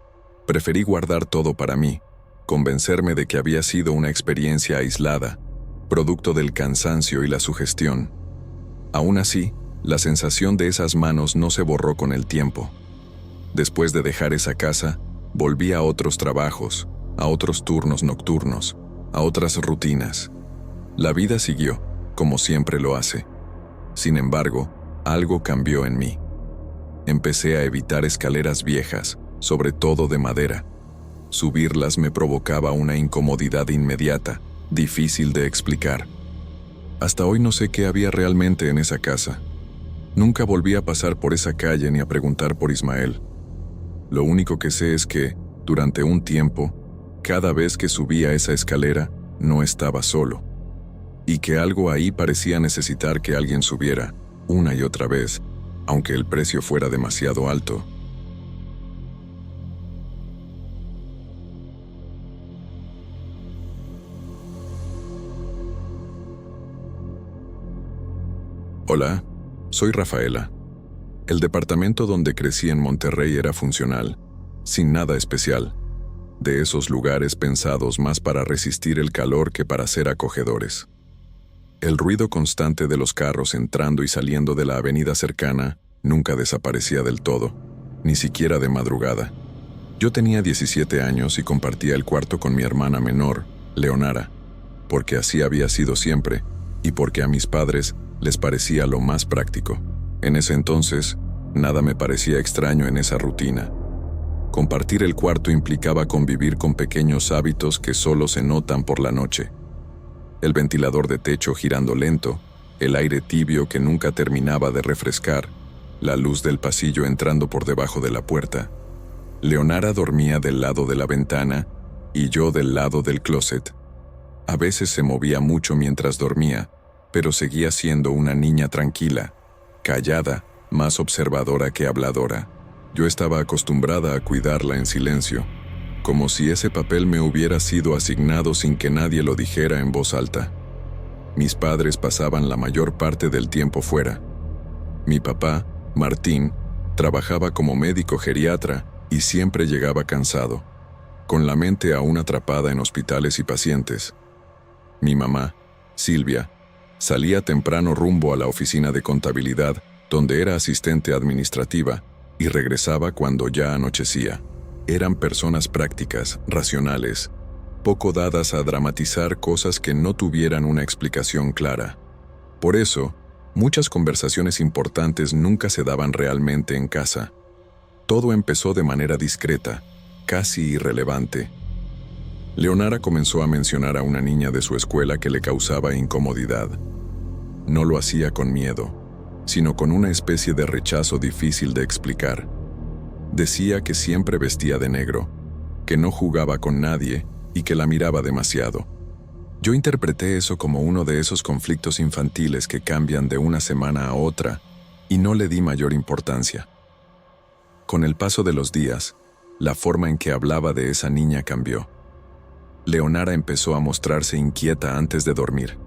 Preferí guardar todo para mí, convencerme de que había sido una experiencia aislada, producto del cansancio y la sugestión. Aún así, la sensación de esas manos no se borró con el tiempo. Después de dejar esa casa, volví a otros trabajos, a otros turnos nocturnos, a otras rutinas. La vida siguió, como siempre lo hace. Sin embargo, algo cambió en mí. Empecé a evitar escaleras viejas, sobre todo de madera. Subirlas me provocaba una incomodidad inmediata, difícil de explicar. Hasta hoy no sé qué había realmente en esa casa. Nunca volví a pasar por esa calle ni a preguntar por Ismael. Lo único que sé es que, durante un tiempo, cada vez que subía esa escalera, no estaba solo. Y que algo ahí parecía necesitar que alguien subiera, una y otra vez, aunque el precio fuera demasiado alto. Hola, soy Rafaela. El departamento donde crecí en Monterrey era funcional, sin nada especial, de esos lugares pensados más para resistir el calor que para ser acogedores. El ruido constante de los carros entrando y saliendo de la avenida cercana nunca desaparecía del todo, ni siquiera de madrugada. Yo tenía 17 años y compartía el cuarto con mi hermana menor, Leonara, porque así había sido siempre, y porque a mis padres les parecía lo más práctico. En ese entonces, nada me parecía extraño en esa rutina. Compartir el cuarto implicaba convivir con pequeños hábitos que solo se notan por la noche. El ventilador de techo girando lento, el aire tibio que nunca terminaba de refrescar, la luz del pasillo entrando por debajo de la puerta. Leonara dormía del lado de la ventana y yo del lado del closet. A veces se movía mucho mientras dormía, pero seguía siendo una niña tranquila, callada, más observadora que habladora. Yo estaba acostumbrada a cuidarla en silencio, como si ese papel me hubiera sido asignado sin que nadie lo dijera en voz alta. Mis padres pasaban la mayor parte del tiempo fuera. Mi papá, Martín, trabajaba como médico geriatra y siempre llegaba cansado, con la mente aún atrapada en hospitales y pacientes. Mi mamá, Silvia, salía temprano rumbo a la oficina de contabilidad, donde era asistente administrativa, y regresaba cuando ya anochecía. Eran personas prácticas, racionales, poco dadas a dramatizar cosas que no tuvieran una explicación clara. Por eso, muchas conversaciones importantes nunca se daban realmente en casa. Todo empezó de manera discreta, casi irrelevante. Leonara comenzó a mencionar a una niña de su escuela que le causaba incomodidad. No lo hacía con miedo, sino con una especie de rechazo difícil de explicar. Decía que siempre vestía de negro, que no jugaba con nadie y que la miraba demasiado. Yo interpreté eso como uno de esos conflictos infantiles que cambian de una semana a otra y no le di mayor importancia. Con el paso de los días, la forma en que hablaba de esa niña cambió. Leonara empezó a mostrarse inquieta antes de dormir.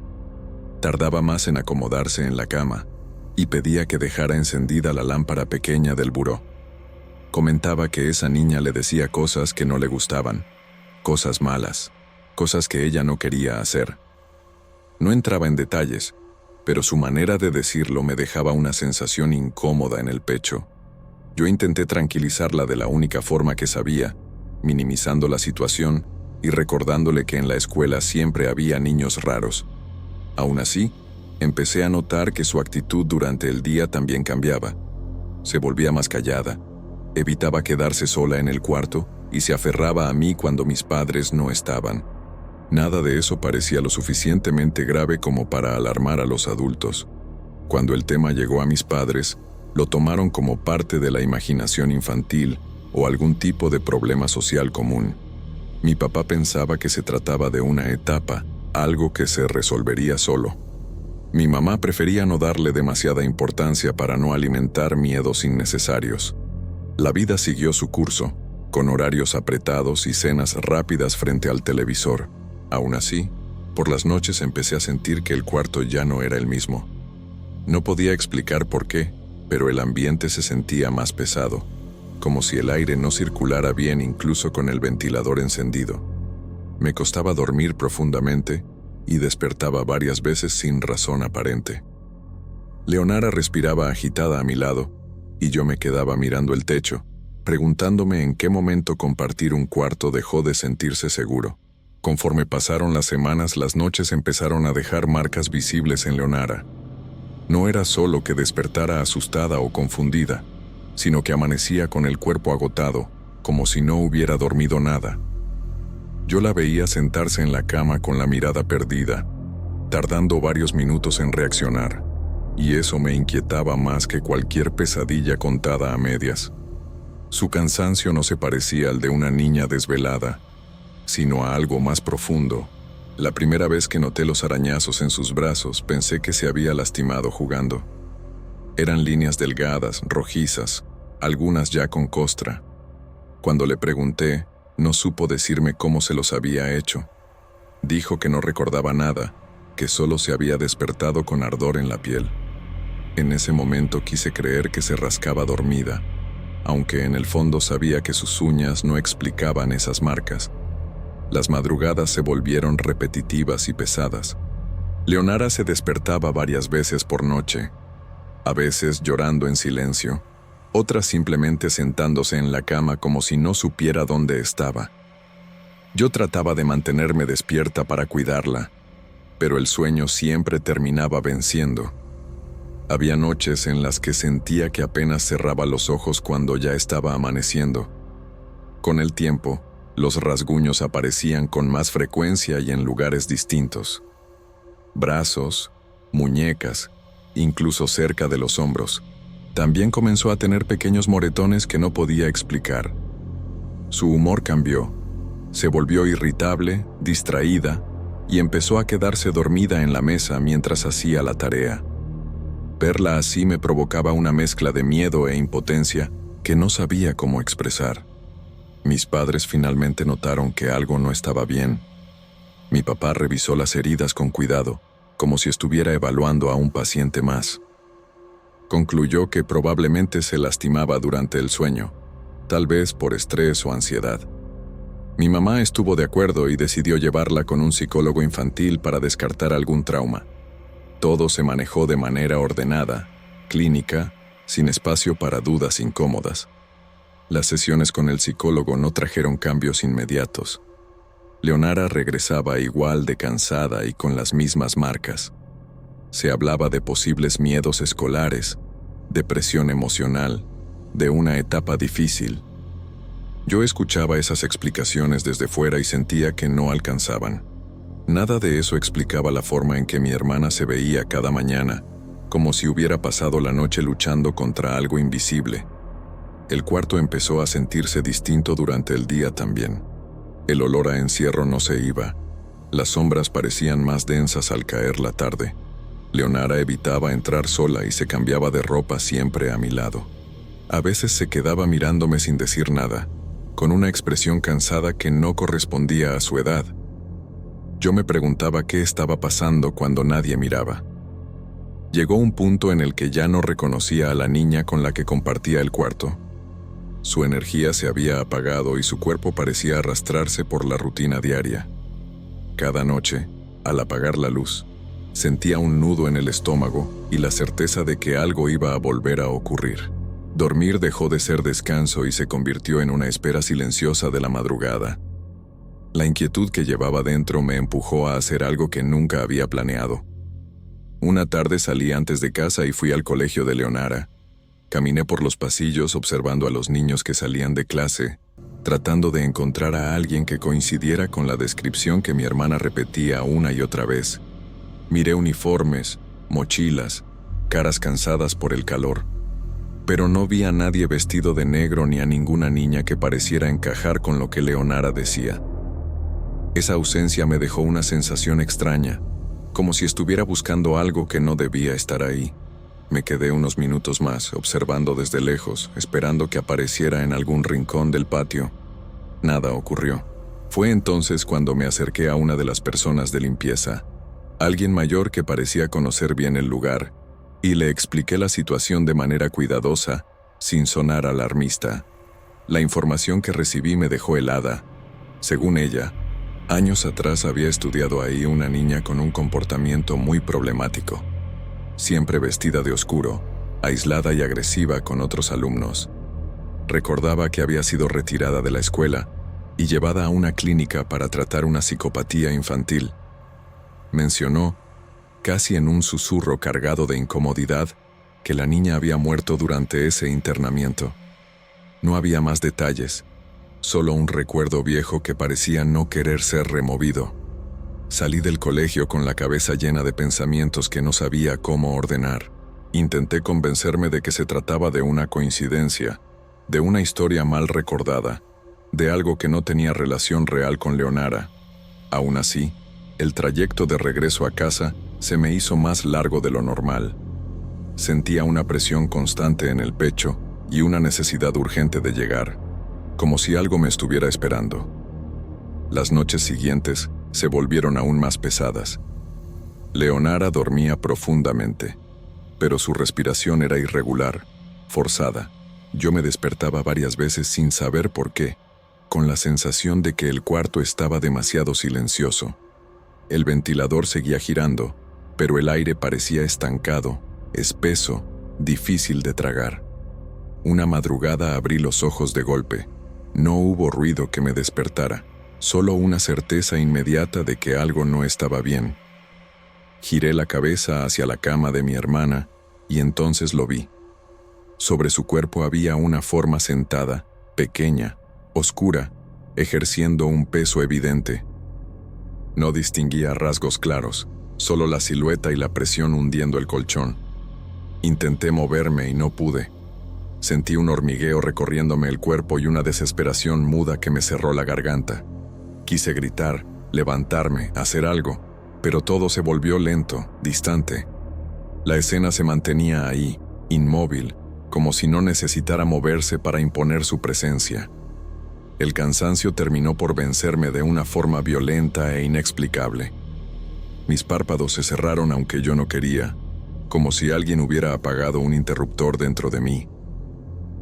Tardaba más en acomodarse en la cama y pedía que dejara encendida la lámpara pequeña del buró. Comentaba que esa niña le decía cosas que no le gustaban, cosas malas, cosas que ella no quería hacer. No entraba en detalles, pero su manera de decirlo me dejaba una sensación incómoda en el pecho. Yo intenté tranquilizarla de la única forma que sabía, minimizando la situación y recordándole que en la escuela siempre había niños raros. Aún así, empecé a notar que su actitud durante el día también cambiaba. Se volvía más callada, evitaba quedarse sola en el cuarto y se aferraba a mí cuando mis padres no estaban. Nada de eso parecía lo suficientemente grave como para alarmar a los adultos. Cuando el tema llegó a mis padres, lo tomaron como parte de la imaginación infantil o algún tipo de problema social común. Mi papá pensaba que se trataba de una etapa, algo que se resolvería solo. Mi mamá prefería no darle demasiada importancia para no alimentar miedos innecesarios. La vida siguió su curso, con horarios apretados y cenas rápidas frente al televisor. Aún así, por las noches empecé a sentir que el cuarto ya no era el mismo. No podía explicar por qué, pero el ambiente se sentía más pesado, como si el aire no circulara bien incluso con el ventilador encendido. Me costaba dormir profundamente y despertaba varias veces sin razón aparente. Leonara respiraba agitada a mi lado y yo me quedaba mirando el techo, preguntándome en qué momento compartir un cuarto dejó de sentirse seguro. Conforme pasaron las semanas, las noches empezaron a dejar marcas visibles en Leonara. No era solo que despertara asustada o confundida, sino que amanecía con el cuerpo agotado, como si no hubiera dormido nada. Yo la veía sentarse en la cama con la mirada perdida, tardando varios minutos en reaccionar, y eso me inquietaba más que cualquier pesadilla contada a medias. Su cansancio no se parecía al de una niña desvelada, sino a algo más profundo. La primera vez que noté los arañazos en sus brazos, pensé que se había lastimado jugando. Eran líneas delgadas, rojizas, algunas ya con costra. Cuando le pregunté, no supo decirme cómo se los había hecho. Dijo que no recordaba nada, que solo se había despertado con ardor en la piel. En ese momento quise creer que se rascaba dormida, aunque en el fondo sabía que sus uñas no explicaban esas marcas. Las madrugadas se volvieron repetitivas y pesadas. Leonara se despertaba varias veces por noche, a veces llorando en silencio, otras simplemente sentándose en la cama como si no supiera dónde estaba. Yo trataba de mantenerme despierta para cuidarla, pero el sueño siempre terminaba venciendo. Había noches en las que sentía que apenas cerraba los ojos cuando ya estaba amaneciendo. Con el tiempo, los rasguños aparecían con más frecuencia y en lugares distintos. Brazos, muñecas, incluso cerca de los hombros. También comenzó a tener pequeños moretones que no podía explicar. Su humor cambió. Se volvió irritable, distraída, y empezó a quedarse dormida en la mesa mientras hacía la tarea. Verla así me provocaba una mezcla de miedo e impotencia que no sabía cómo expresar. Mis padres finalmente notaron que algo no estaba bien. Mi papá revisó las heridas con cuidado, como si estuviera evaluando a un paciente más. Concluyó que probablemente se lastimaba durante el sueño, tal vez por estrés o ansiedad. Mi mamá estuvo de acuerdo y decidió llevarla con un psicólogo infantil para descartar algún trauma. Todo se manejó de manera ordenada, clínica, sin espacio para dudas incómodas. Las sesiones con el psicólogo no trajeron cambios inmediatos. Leonara regresaba igual de cansada y con las mismas marcas. Se hablaba de posibles miedos escolares, depresión emocional, de una etapa difícil. Yo escuchaba esas explicaciones desde fuera y sentía que no alcanzaban. Nada de eso explicaba la forma en que mi hermana se veía cada mañana, como si hubiera pasado la noche luchando contra algo invisible. El cuarto empezó a sentirse distinto durante el día también. El olor a encierro no se iba. Las sombras parecían más densas al caer la tarde. Leonara evitaba entrar sola y se cambiaba de ropa siempre a mi lado. A veces se quedaba mirándome sin decir nada, con una expresión cansada que no correspondía a su edad. Yo me preguntaba qué estaba pasando cuando nadie miraba. Llegó un punto en el que ya no reconocía a la niña con la que compartía el cuarto. Su energía se había apagado y su cuerpo parecía arrastrarse por la rutina diaria. Cada noche, al apagar la luz, sentía un nudo en el estómago y la certeza de que algo iba a volver a ocurrir. Dormir dejó de ser descanso y se convirtió en una espera silenciosa de la madrugada. La inquietud que llevaba dentro me empujó a hacer algo que nunca había planeado. Una tarde salí antes de casa y fui al colegio de Leonara. Caminé por los pasillos observando a los niños que salían de clase, tratando de encontrar a alguien que coincidiera con la descripción que mi hermana repetía una y otra vez. Miré uniformes, mochilas, caras cansadas por el calor, pero no vi a nadie vestido de negro ni a ninguna niña que pareciera encajar con lo que Leonara decía. Esa ausencia me dejó una sensación extraña, como si estuviera buscando algo que no debía estar ahí. Me quedé unos minutos más, observando desde lejos, esperando que apareciera en algún rincón del patio. Nada ocurrió. Fue entonces cuando me acerqué a una de las personas de limpieza, alguien mayor que parecía conocer bien el lugar, y le expliqué la situación de manera cuidadosa, sin sonar alarmista. La información que recibí me dejó helada. Según ella, años atrás había estudiado ahí una niña con un comportamiento muy problemático. Siempre vestida de oscuro, aislada y agresiva con otros alumnos. Recordaba que había sido retirada de la escuela y llevada a una clínica para tratar una psicopatía infantil. Mencionó, casi en un susurro cargado de incomodidad, que la niña había muerto durante ese internamiento. No había más detalles, solo un recuerdo viejo que parecía no querer ser removido. Salí del colegio con la cabeza llena de pensamientos que no sabía cómo ordenar. Intenté convencerme de que se trataba de una coincidencia, de una historia mal recordada, de algo que no tenía relación real con Leonara. Aún así, el trayecto de regreso a casa se me hizo más largo de lo normal. Sentía una presión constante en el pecho y una necesidad urgente de llegar, como si algo me estuviera esperando. Las noches siguientes se volvieron aún más pesadas. Leonara dormía profundamente, pero su respiración era irregular, forzada. Yo me despertaba varias veces sin saber por qué, con la sensación de que el cuarto estaba demasiado silencioso. El ventilador seguía girando, pero el aire parecía estancado, espeso, difícil de tragar. Una madrugada abrí los ojos de golpe. No hubo ruido que me despertara, solo una certeza inmediata de que algo no estaba bien. Giré la cabeza hacia la cama de mi hermana y entonces lo vi. Sobre su cuerpo había una forma sentada, pequeña, oscura, ejerciendo un peso evidente. No distinguía rasgos claros, solo la silueta y la presión hundiendo el colchón. Intenté moverme y no pude. Sentí un hormigueo recorriéndome el cuerpo y una desesperación muda que me cerró la garganta. Quise gritar, levantarme, hacer algo, pero todo se volvió lento, distante. La escena se mantenía ahí, inmóvil, como si no necesitara moverse para imponer su presencia. El cansancio terminó por vencerme de una forma violenta e inexplicable. Mis párpados se cerraron aunque yo no quería, como si alguien hubiera apagado un interruptor dentro de mí.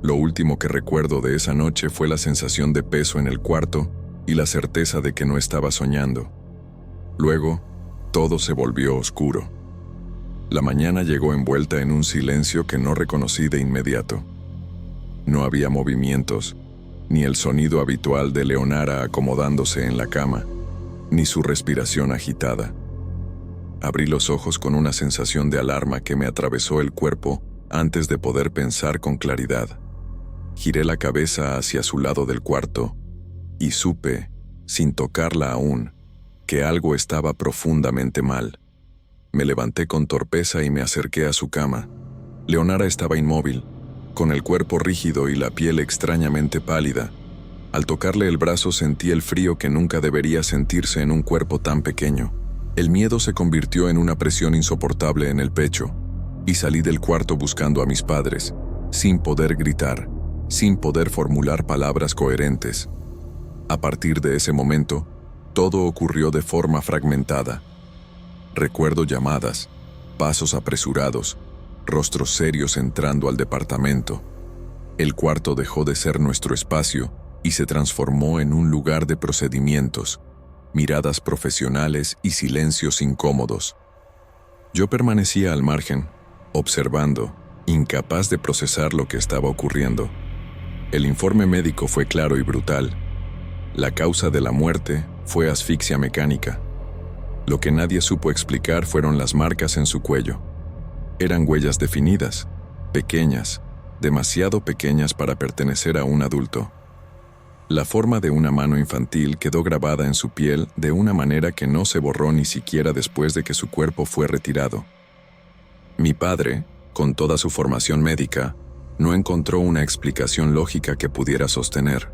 Lo último que recuerdo de esa noche fue la sensación de peso en el cuarto y la certeza de que no estaba soñando. Luego, todo se volvió oscuro. La mañana llegó envuelta en un silencio que no reconocí de inmediato. No había movimientos, ni el sonido habitual de Leonara acomodándose en la cama, ni su respiración agitada. Abrí los ojos con una sensación de alarma que me atravesó el cuerpo antes de poder pensar con claridad. Giré la cabeza hacia su lado del cuarto y supe, sin tocarla aún, que algo estaba profundamente mal. Me levanté con torpeza y me acerqué a su cama. Leonara estaba inmóvil, con el cuerpo rígido y la piel extrañamente pálida. Al tocarle el brazo sentí el frío que nunca debería sentirse en un cuerpo tan pequeño. El miedo se convirtió en una presión insoportable en el pecho, y salí del cuarto buscando a mis padres, sin poder gritar, sin poder formular palabras coherentes. A partir de ese momento, todo ocurrió de forma fragmentada. Recuerdo llamadas, pasos apresurados, rostros serios entrando al departamento. El cuarto dejó de ser nuestro espacio y se transformó en un lugar de procedimientos, miradas profesionales y silencios incómodos. Yo permanecía al margen, observando, incapaz de procesar lo que estaba ocurriendo. El informe médico fue claro y brutal. La causa de la muerte fue asfixia mecánica. Lo que nadie supo explicar fueron las marcas en su cuello. Eran huellas definidas, pequeñas, demasiado pequeñas para pertenecer a un adulto. La forma de una mano infantil quedó grabada en su piel de una manera que no se borró ni siquiera después de que su cuerpo fue retirado. Mi padre, con toda su formación médica, no encontró una explicación lógica que pudiera sostener.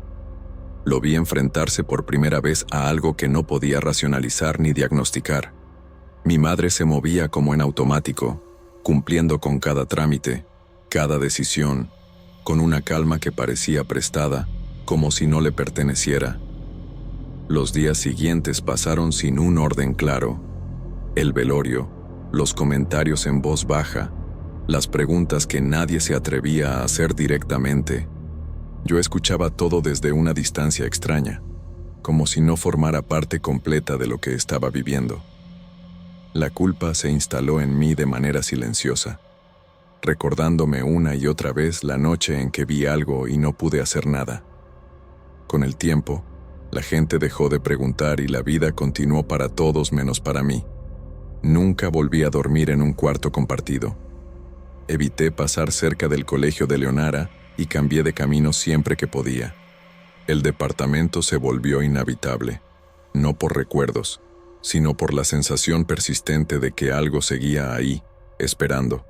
Lo vi enfrentarse por primera vez a algo que no podía racionalizar ni diagnosticar. Mi madre se movía como en automático, cumpliendo con cada trámite, cada decisión, con una calma que parecía prestada, como si no le perteneciera. Los días siguientes pasaron sin un orden claro. El velorio, los comentarios en voz baja, las preguntas que nadie se atrevía a hacer directamente. Yo escuchaba todo desde una distancia extraña, como si no formara parte completa de lo que estaba viviendo. La culpa se instaló en mí de manera silenciosa, recordándome una y otra vez la noche en que vi algo y no pude hacer nada. Con el tiempo, la gente dejó de preguntar y la vida continuó para todos menos para mí. Nunca volví a dormir en un cuarto compartido. Evité pasar cerca del colegio de Leonara y cambié de camino siempre que podía. El departamento se volvió inhabitable, no por recuerdos, sino por la sensación persistente de que algo seguía ahí, esperando.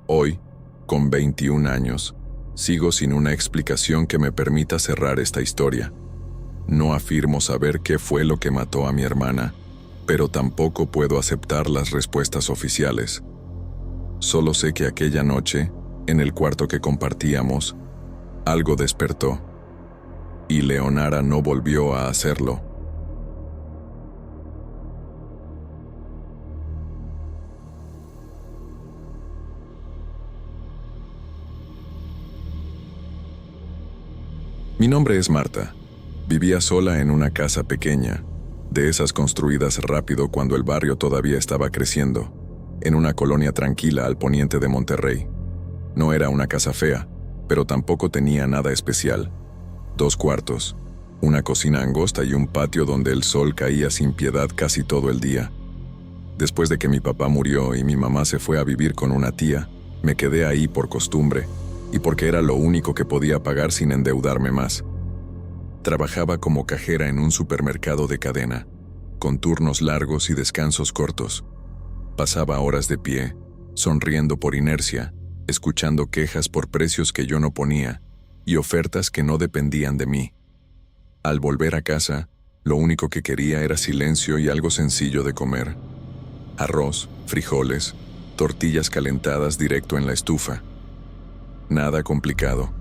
Hoy, con 21 años, sigo sin una explicación que me permita cerrar esta historia. No afirmo saber qué fue lo que mató a mi hermana, pero tampoco puedo aceptar las respuestas oficiales. Solo sé que aquella noche, en el cuarto que compartíamos, algo despertó, y Leonara no volvió a hacerlo. Mi nombre es Marta. Vivía sola en una casa pequeña, de esas construidas rápido cuando el barrio todavía estaba creciendo, en una colonia tranquila al poniente de Monterrey. No era una casa fea, pero tampoco tenía nada especial. 2 cuartos, una cocina angosta y un patio donde el sol caía sin piedad casi todo el día. Después de que mi papá murió y mi mamá se fue a vivir con una tía, me quedé ahí por costumbre, y porque era lo único que podía pagar sin endeudarme más. Trabajaba como cajera en un supermercado de cadena, con turnos largos y descansos cortos. Pasaba horas de pie, sonriendo por inercia, escuchando quejas por precios que yo no ponía y ofertas que no dependían de mí. Al volver a casa, lo único que quería era silencio y algo sencillo de comer. Arroz, frijoles, tortillas calentadas directo en la estufa. Nada complicado.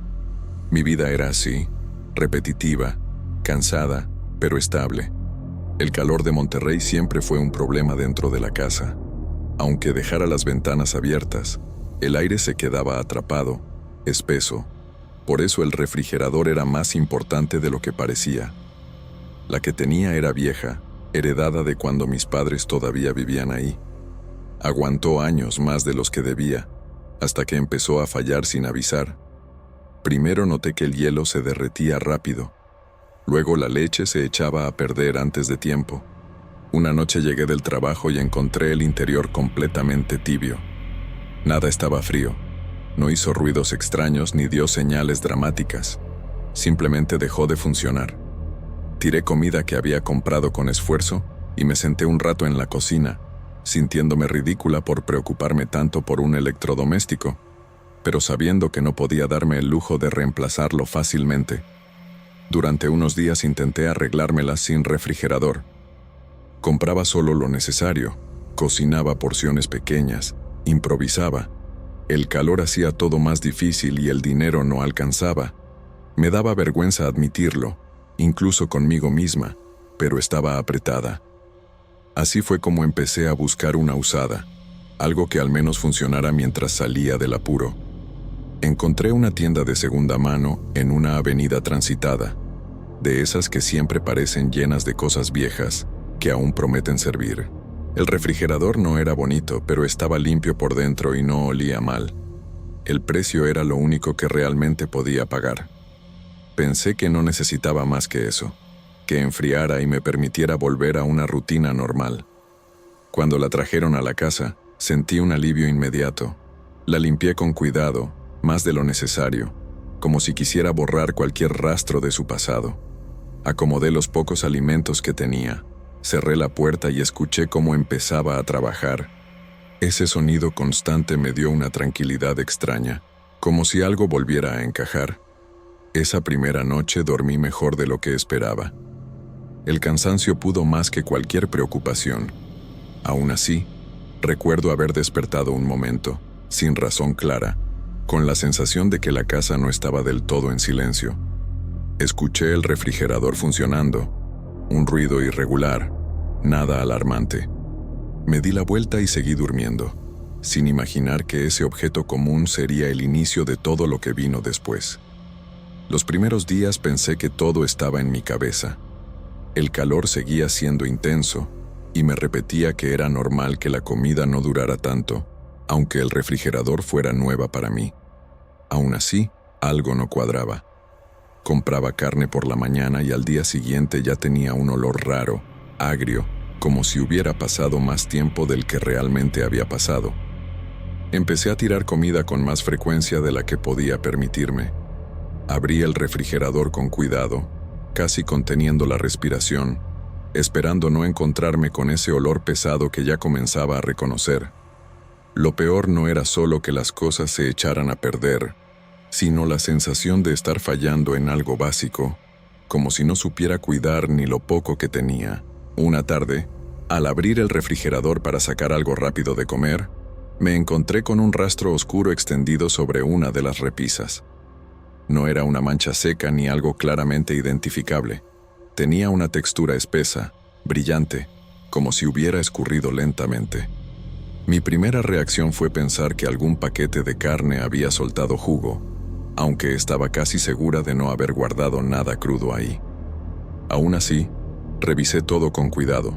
Mi vida era así, repetitiva, cansada, pero estable. El calor de Monterrey siempre fue un problema dentro de la casa. Aunque dejara las ventanas abiertas, el aire se quedaba atrapado, espeso. Por eso el refrigerador era más importante de lo que parecía. La que tenía era vieja, heredada de cuando mis padres todavía vivían ahí. Aguantó años más de los que debía, hasta que empezó a fallar sin avisar. Primero noté que el hielo se derretía rápido. Luego la leche se echaba a perder antes de tiempo. Una noche llegué del trabajo y encontré el interior completamente tibio. Nada estaba frío. No hizo ruidos extraños ni dio señales dramáticas. Simplemente dejó de funcionar. Tiré comida que había comprado con esfuerzo y me senté un rato en la cocina, sintiéndome ridícula por preocuparme tanto por un electrodoméstico, pero sabiendo que no podía darme el lujo de reemplazarlo fácilmente. Durante unos días intenté arreglármela sin refrigerador. Compraba solo lo necesario, cocinaba porciones pequeñas, improvisaba. El calor hacía todo más difícil y el dinero no alcanzaba. Me daba vergüenza admitirlo, incluso conmigo misma, pero estaba apretada. Así fue como empecé a buscar una usada, algo que al menos funcionara mientras salía del apuro. Encontré una tienda de segunda mano en una avenida transitada, de esas que siempre parecen llenas de cosas viejas que aún prometen servir. El refrigerador no era bonito, pero estaba limpio por dentro y no olía mal. El precio era lo único que realmente podía pagar. Pensé que no necesitaba más que eso, que enfriara y me permitiera volver a una rutina normal. Cuando la trajeron a la casa, sentí un alivio inmediato. La limpié con cuidado, más de lo necesario, como si quisiera borrar cualquier rastro de su pasado. Acomodé los pocos alimentos que tenía, cerré la puerta y escuché cómo empezaba a trabajar. Ese sonido constante me dio una tranquilidad extraña, como si algo volviera a encajar. Esa primera noche dormí mejor de lo que esperaba. El cansancio pudo más que cualquier preocupación. Aún así, recuerdo haber despertado un momento, sin razón clara, con la sensación de que la casa no estaba del todo en silencio. Escuché el refrigerador funcionando, un ruido irregular, nada alarmante. Me di la vuelta y seguí durmiendo, sin imaginar que ese objeto común sería el inicio de todo lo que vino después. Los primeros días pensé que todo estaba en mi cabeza. El calor seguía siendo intenso, y me repetía que era normal que la comida no durara tanto, aunque el refrigerador fuera nueva para mí. Aún así, algo no cuadraba. Compraba carne por la mañana y al día siguiente ya tenía un olor raro, agrio, como si hubiera pasado más tiempo del que realmente había pasado. Empecé a tirar comida con más frecuencia de la que podía permitirme. Abrí el refrigerador con cuidado, casi conteniendo la respiración, esperando no encontrarme con ese olor pesado que ya comenzaba a reconocer. Lo peor no era solo que las cosas se echaran a perder, sino la sensación de estar fallando en algo básico, como si no supiera cuidar ni lo poco que tenía. Una tarde, al abrir el refrigerador para sacar algo rápido de comer, me encontré con un rastro oscuro extendido sobre una de las repisas. No era una mancha seca ni algo claramente identificable. Tenía una textura espesa, brillante, como si hubiera escurrido lentamente. Mi primera reacción fue pensar que algún paquete de carne había soltado jugo, aunque estaba casi segura de no haber guardado nada crudo ahí. Aún así, revisé todo con cuidado.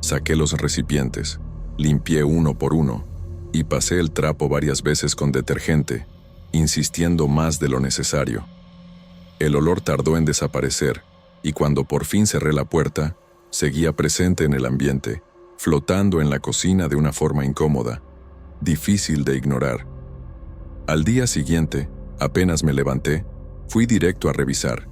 Saqué los recipientes, limpié uno por uno y pasé el trapo varias veces con detergente, insistiendo más de lo necesario. El olor tardó en desaparecer y cuando por fin cerré la puerta, seguía presente en el ambiente, flotando en la cocina de una forma incómoda, difícil de ignorar. Al día siguiente, apenas me levanté, fui directo a revisar.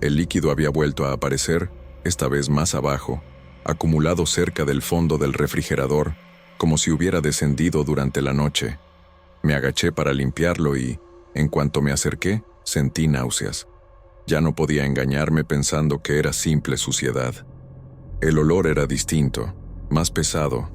El líquido había vuelto a aparecer, esta vez más abajo, acumulado cerca del fondo del refrigerador, como si hubiera descendido durante la noche. Me agaché para limpiarlo y, en cuanto me acerqué, sentí náuseas. Ya no podía engañarme pensando que era simple suciedad. El olor era distinto, más pesado,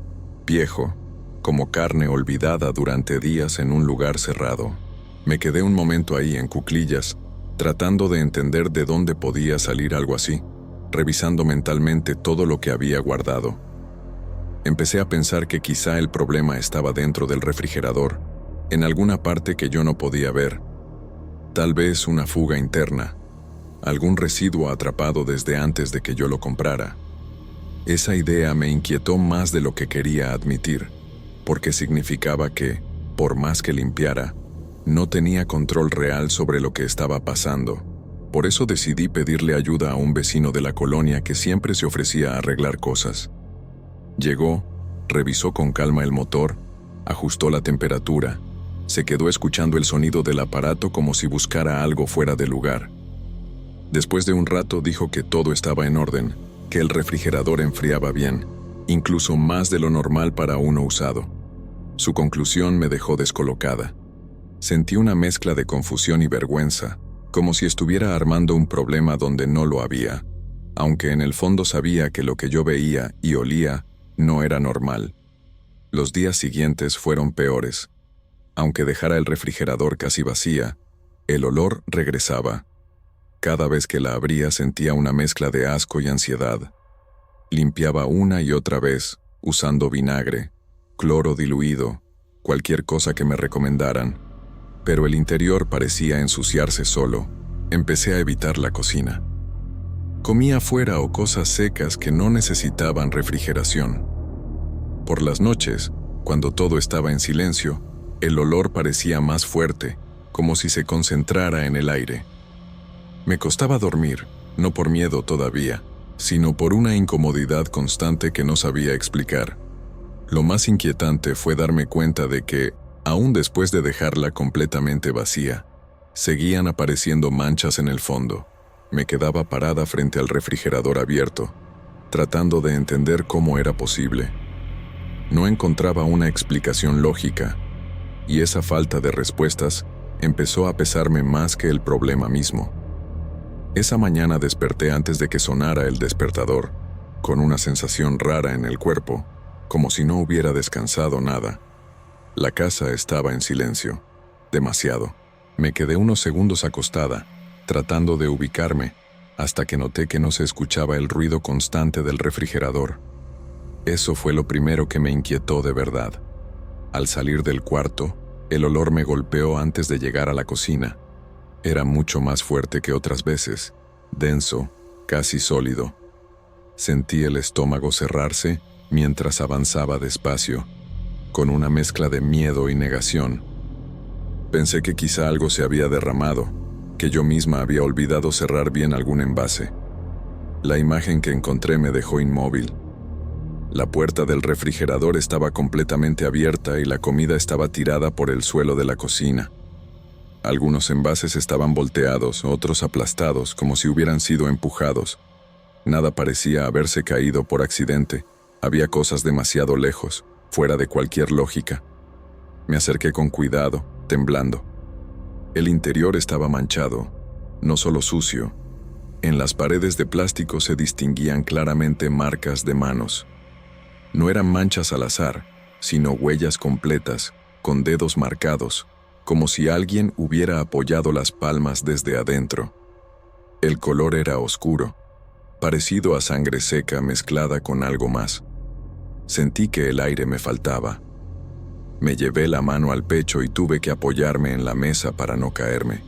viejo, como carne olvidada durante días en un lugar cerrado. Me quedé un momento ahí en cuclillas, tratando de entender de dónde podía salir algo así, revisando mentalmente todo lo que había guardado. Empecé a pensar que quizá el problema estaba dentro del refrigerador, en alguna parte que yo no podía ver. Tal vez una fuga interna, algún residuo atrapado desde antes de que yo lo comprara. Esa idea me inquietó más de lo que quería admitir, porque significaba que, por más que limpiara, no tenía control real sobre lo que estaba pasando. Por eso decidí pedirle ayuda a un vecino de la colonia que siempre se ofrecía a arreglar cosas. Llegó, revisó con calma el motor, ajustó la temperatura, se quedó escuchando el sonido del aparato como si buscara algo fuera de lugar. Después de un rato dijo que todo estaba en orden, que el refrigerador enfriaba bien, incluso más de lo normal para uno usado. Su conclusión me dejó descolocada. Sentí una mezcla de confusión y vergüenza, como si estuviera armando un problema donde no lo había. aunque en el fondo sabía que lo que yo veía y olía no era normal. Los días siguientes fueron peores. Aunque dejara el refrigerador casi vacía, el olor regresaba. Cada vez que la abría sentía una mezcla de asco y ansiedad. Limpiaba una y otra vez, usando vinagre, cloro diluido, cualquier cosa que me recomendaran, pero el interior parecía ensuciarse solo. Empecé a evitar la cocina. Comía afuera o cosas secas que no necesitaban refrigeración. Por las noches, cuando todo estaba en silencio, el olor parecía más fuerte, como si se concentrara en el aire. Me costaba dormir, no por miedo todavía, sino por una incomodidad constante que no sabía explicar. Lo más inquietante fue darme cuenta de que, aún después de dejarla completamente vacía, seguían apareciendo manchas en el fondo. Me quedaba parada frente al refrigerador abierto, tratando de entender cómo era posible. No encontraba una explicación lógica, y esa falta de respuestas empezó a pesarme más que el problema mismo. Esa mañana desperté antes de que sonara el despertador, con una sensación rara en el cuerpo, como si no hubiera descansado nada. La casa estaba en silencio, demasiado. Me quedé unos segundos acostada, tratando de ubicarme, hasta que noté que no se escuchaba el ruido constante del refrigerador. Eso fue lo primero que me inquietó de verdad. Al salir del cuarto, el olor me golpeó antes de llegar a la cocina. Era mucho más fuerte que otras veces, denso, casi sólido. Sentí el estómago cerrarse mientras avanzaba despacio, con una mezcla de miedo y negación. Pensé que quizá algo se había derramado, que yo misma había olvidado cerrar bien algún envase. La imagen que encontré me dejó inmóvil. La puerta del refrigerador estaba completamente abierta y la comida estaba tirada por el suelo de la cocina. Algunos envases estaban volteados, otros aplastados, como si hubieran sido empujados. Nada parecía haberse caído por accidente. Había cosas demasiado lejos, fuera de cualquier lógica. Me acerqué con cuidado, temblando. El interior estaba manchado, no solo sucio. En las paredes de plástico se distinguían claramente marcas de manos. No eran manchas al azar, sino huellas completas, con dedos marcados, como si alguien hubiera apoyado las palmas desde adentro. El color era oscuro, parecido a sangre seca mezclada con algo más. Sentí que el aire me faltaba. Me llevé la mano al pecho y tuve que apoyarme en la mesa para no caerme.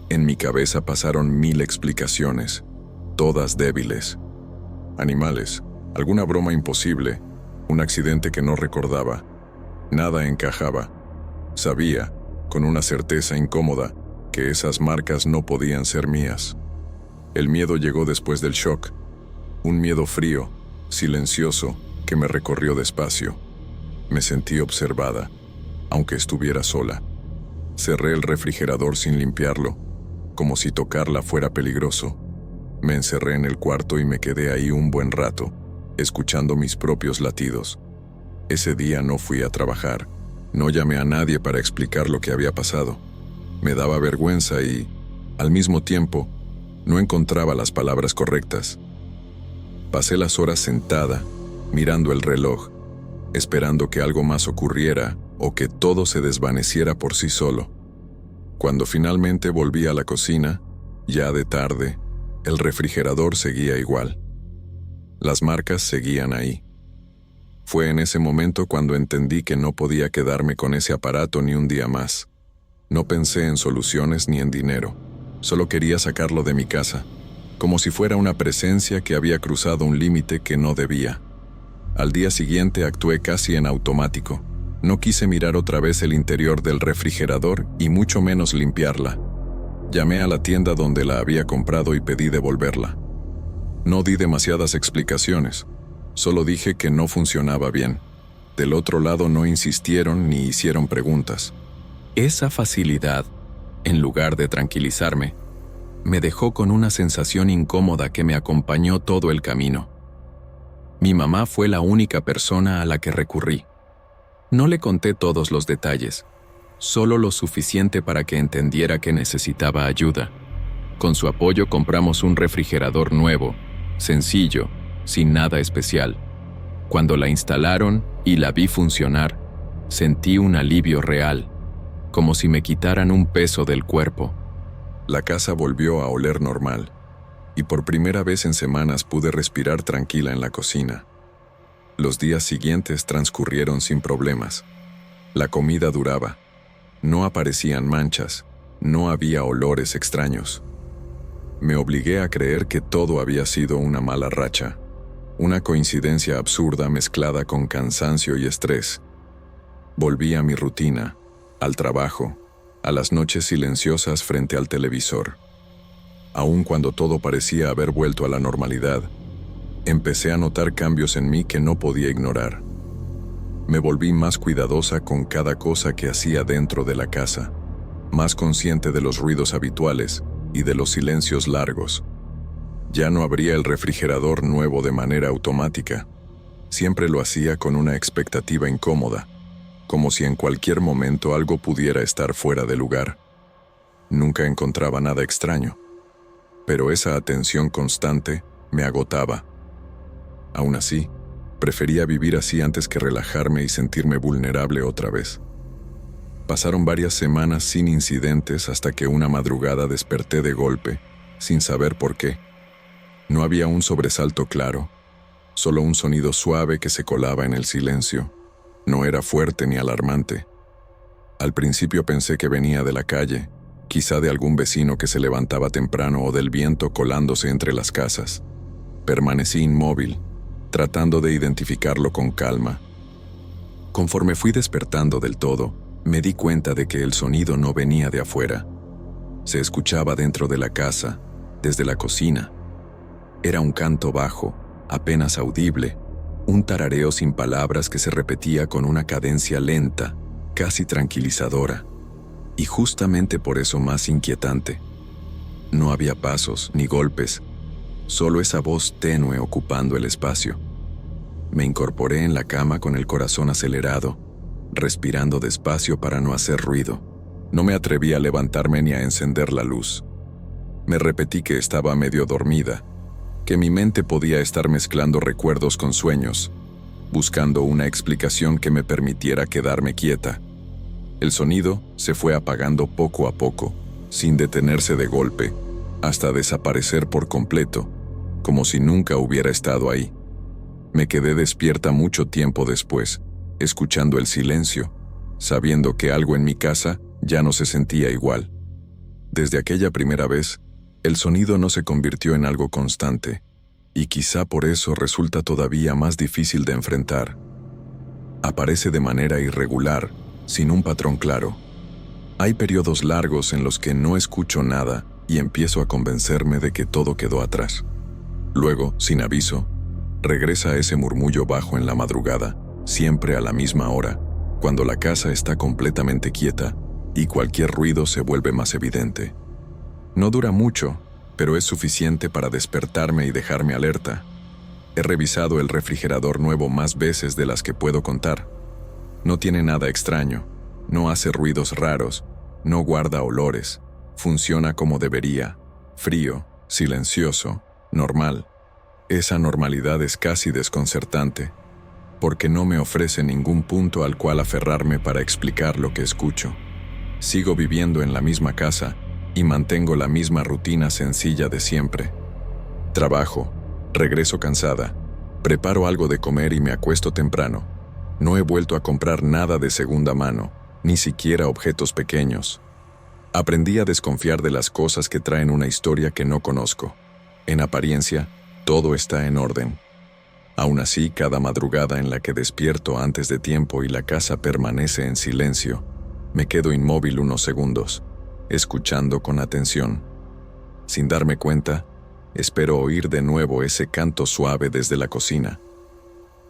En mi cabeza pasaron 1000 explicaciones, todas débiles. Animales, alguna broma imposible, un accidente que no recordaba. Nada encajaba. Sabía, con una certeza incómoda, que esas marcas no podían ser mías. El miedo llegó después del shock, un miedo frío, silencioso, que me recorrió despacio. Me sentí observada, aunque estuviera sola. Cerré el refrigerador sin limpiarlo, como si tocarla fuera peligroso. Me encerré en el cuarto y me quedé ahí un buen rato, escuchando mis propios latidos. Ese día no fui a trabajar, no llamé a nadie para explicar lo que había pasado. Me daba vergüenza y, al mismo tiempo, no encontraba las palabras correctas. Pasé las horas sentada, mirando el reloj, esperando que algo más ocurriera o que todo se desvaneciera por sí solo. Cuando finalmente volví a la cocina, ya de tarde, el refrigerador seguía igual. Las marcas seguían ahí. Fue en ese momento cuando entendí que no podía quedarme con ese aparato ni un día más. No pensé en soluciones ni en dinero. Solo quería sacarlo de mi casa, como si fuera una presencia que había cruzado un límite que no debía. Al día siguiente actué casi en automático. No quise mirar otra vez el interior del refrigerador y mucho menos limpiarla. Llamé a la tienda donde la había comprado y pedí devolverla. No di demasiadas explicaciones, solo dije que no funcionaba bien. Del otro lado no insistieron ni hicieron preguntas. Esa facilidad, en lugar de tranquilizarme, me dejó con una sensación incómoda que me acompañó todo el camino. Mi mamá fue la única persona a la que recurrí. No le conté todos los detalles, solo lo suficiente para que entendiera que necesitaba ayuda. Con su apoyo compramos un refrigerador nuevo, sencillo, sin nada especial. Cuando la instalaron y la vi funcionar, sentí un alivio real, como si me quitaran un peso del cuerpo. La casa volvió a oler normal, y por primera vez en semanas pude respirar tranquila en la cocina. Los días siguientes transcurrieron sin problemas. La comida duraba. No aparecían manchas, no había olores extraños. Me obligué a creer que todo había sido una mala racha, una coincidencia absurda mezclada con cansancio y estrés. Volví a mi rutina, al trabajo, a las noches silenciosas frente al televisor. Aun cuando todo parecía haber vuelto a la normalidad, empecé a notar cambios en mí que no podía ignorar. Me volví más cuidadosa con cada cosa que hacía dentro de la casa, más consciente de los ruidos habituales y de los silencios largos. Ya no abría el refrigerador nuevo de manera automática. Siempre lo hacía con una expectativa incómoda, como si en cualquier momento algo pudiera estar fuera de lugar. Nunca encontraba nada extraño, pero esa atención constante me agotaba. Aún así, prefería vivir así antes que relajarme y sentirme vulnerable otra vez. Pasaron varias semanas sin incidentes hasta que una madrugada desperté de golpe, sin saber por qué. No había un sobresalto claro, solo un sonido suave que se colaba en el silencio. No era fuerte ni alarmante. Al principio pensé que venía de la calle, quizá de algún vecino que se levantaba temprano o del viento colándose entre las casas. Permanecí inmóvil, tratando de identificarlo con calma. Conforme fui despertando del todo, me di cuenta de que el sonido no venía de afuera. Se escuchaba dentro de la casa, desde la cocina. Era un canto bajo, apenas audible, un tarareo sin palabras que se repetía con una cadencia lenta, casi tranquilizadora, y justamente por eso más inquietante. No había pasos ni golpes, solo esa voz tenue ocupando el espacio. Me incorporé en la cama con el corazón acelerado, respirando despacio para no hacer ruido. No me atreví a levantarme ni a encender la luz. Me repetí que estaba medio dormida, que mi mente podía estar mezclando recuerdos con sueños, buscando una explicación que me permitiera quedarme quieta. El sonido se fue apagando poco a poco, sin detenerse de golpe, hasta desaparecer por completo, como si nunca hubiera estado ahí. Me quedé despierta mucho tiempo después, escuchando el silencio, sabiendo que algo en mi casa ya no se sentía igual. Desde aquella primera vez, el sonido no se convirtió en algo constante, y quizá por eso resulta todavía más difícil de enfrentar. Aparece de manera irregular, sin un patrón claro. Hay periodos largos en los que no escucho nada y empiezo a convencerme de que todo quedó atrás. Luego, sin aviso, regresa ese murmullo bajo en la madrugada, siempre a la misma hora, cuando la casa está completamente quieta y cualquier ruido se vuelve más evidente. No dura mucho, pero es suficiente para despertarme y dejarme alerta. He revisado el refrigerador nuevo más veces de las que puedo contar. No tiene nada extraño, no hace ruidos raros, no guarda olores, funciona como debería, frío, silencioso, normal. Esa normalidad es casi desconcertante, porque no me ofrece ningún punto al cual aferrarme para explicar lo que escucho. Sigo viviendo en la misma casa y mantengo la misma rutina sencilla de siempre. Trabajo, regreso cansada, preparo algo de comer y me acuesto temprano. No he vuelto a comprar nada de segunda mano, ni siquiera objetos pequeños. Aprendí a desconfiar de las cosas que traen una historia que no conozco. En apariencia, todo está en orden. Aún así, cada madrugada en la que despierto antes de tiempo y la casa permanece en silencio, me quedo inmóvil unos segundos, escuchando con atención. Sin darme cuenta, espero oír de nuevo ese canto suave desde la cocina.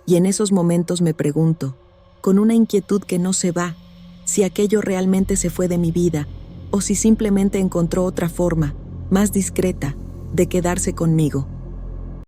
Y en esos momentos me pregunto, con una inquietud que no se va, si aquello realmente se fue de mi vida, o si simplemente encontró otra forma, más discreta, de quedarse conmigo.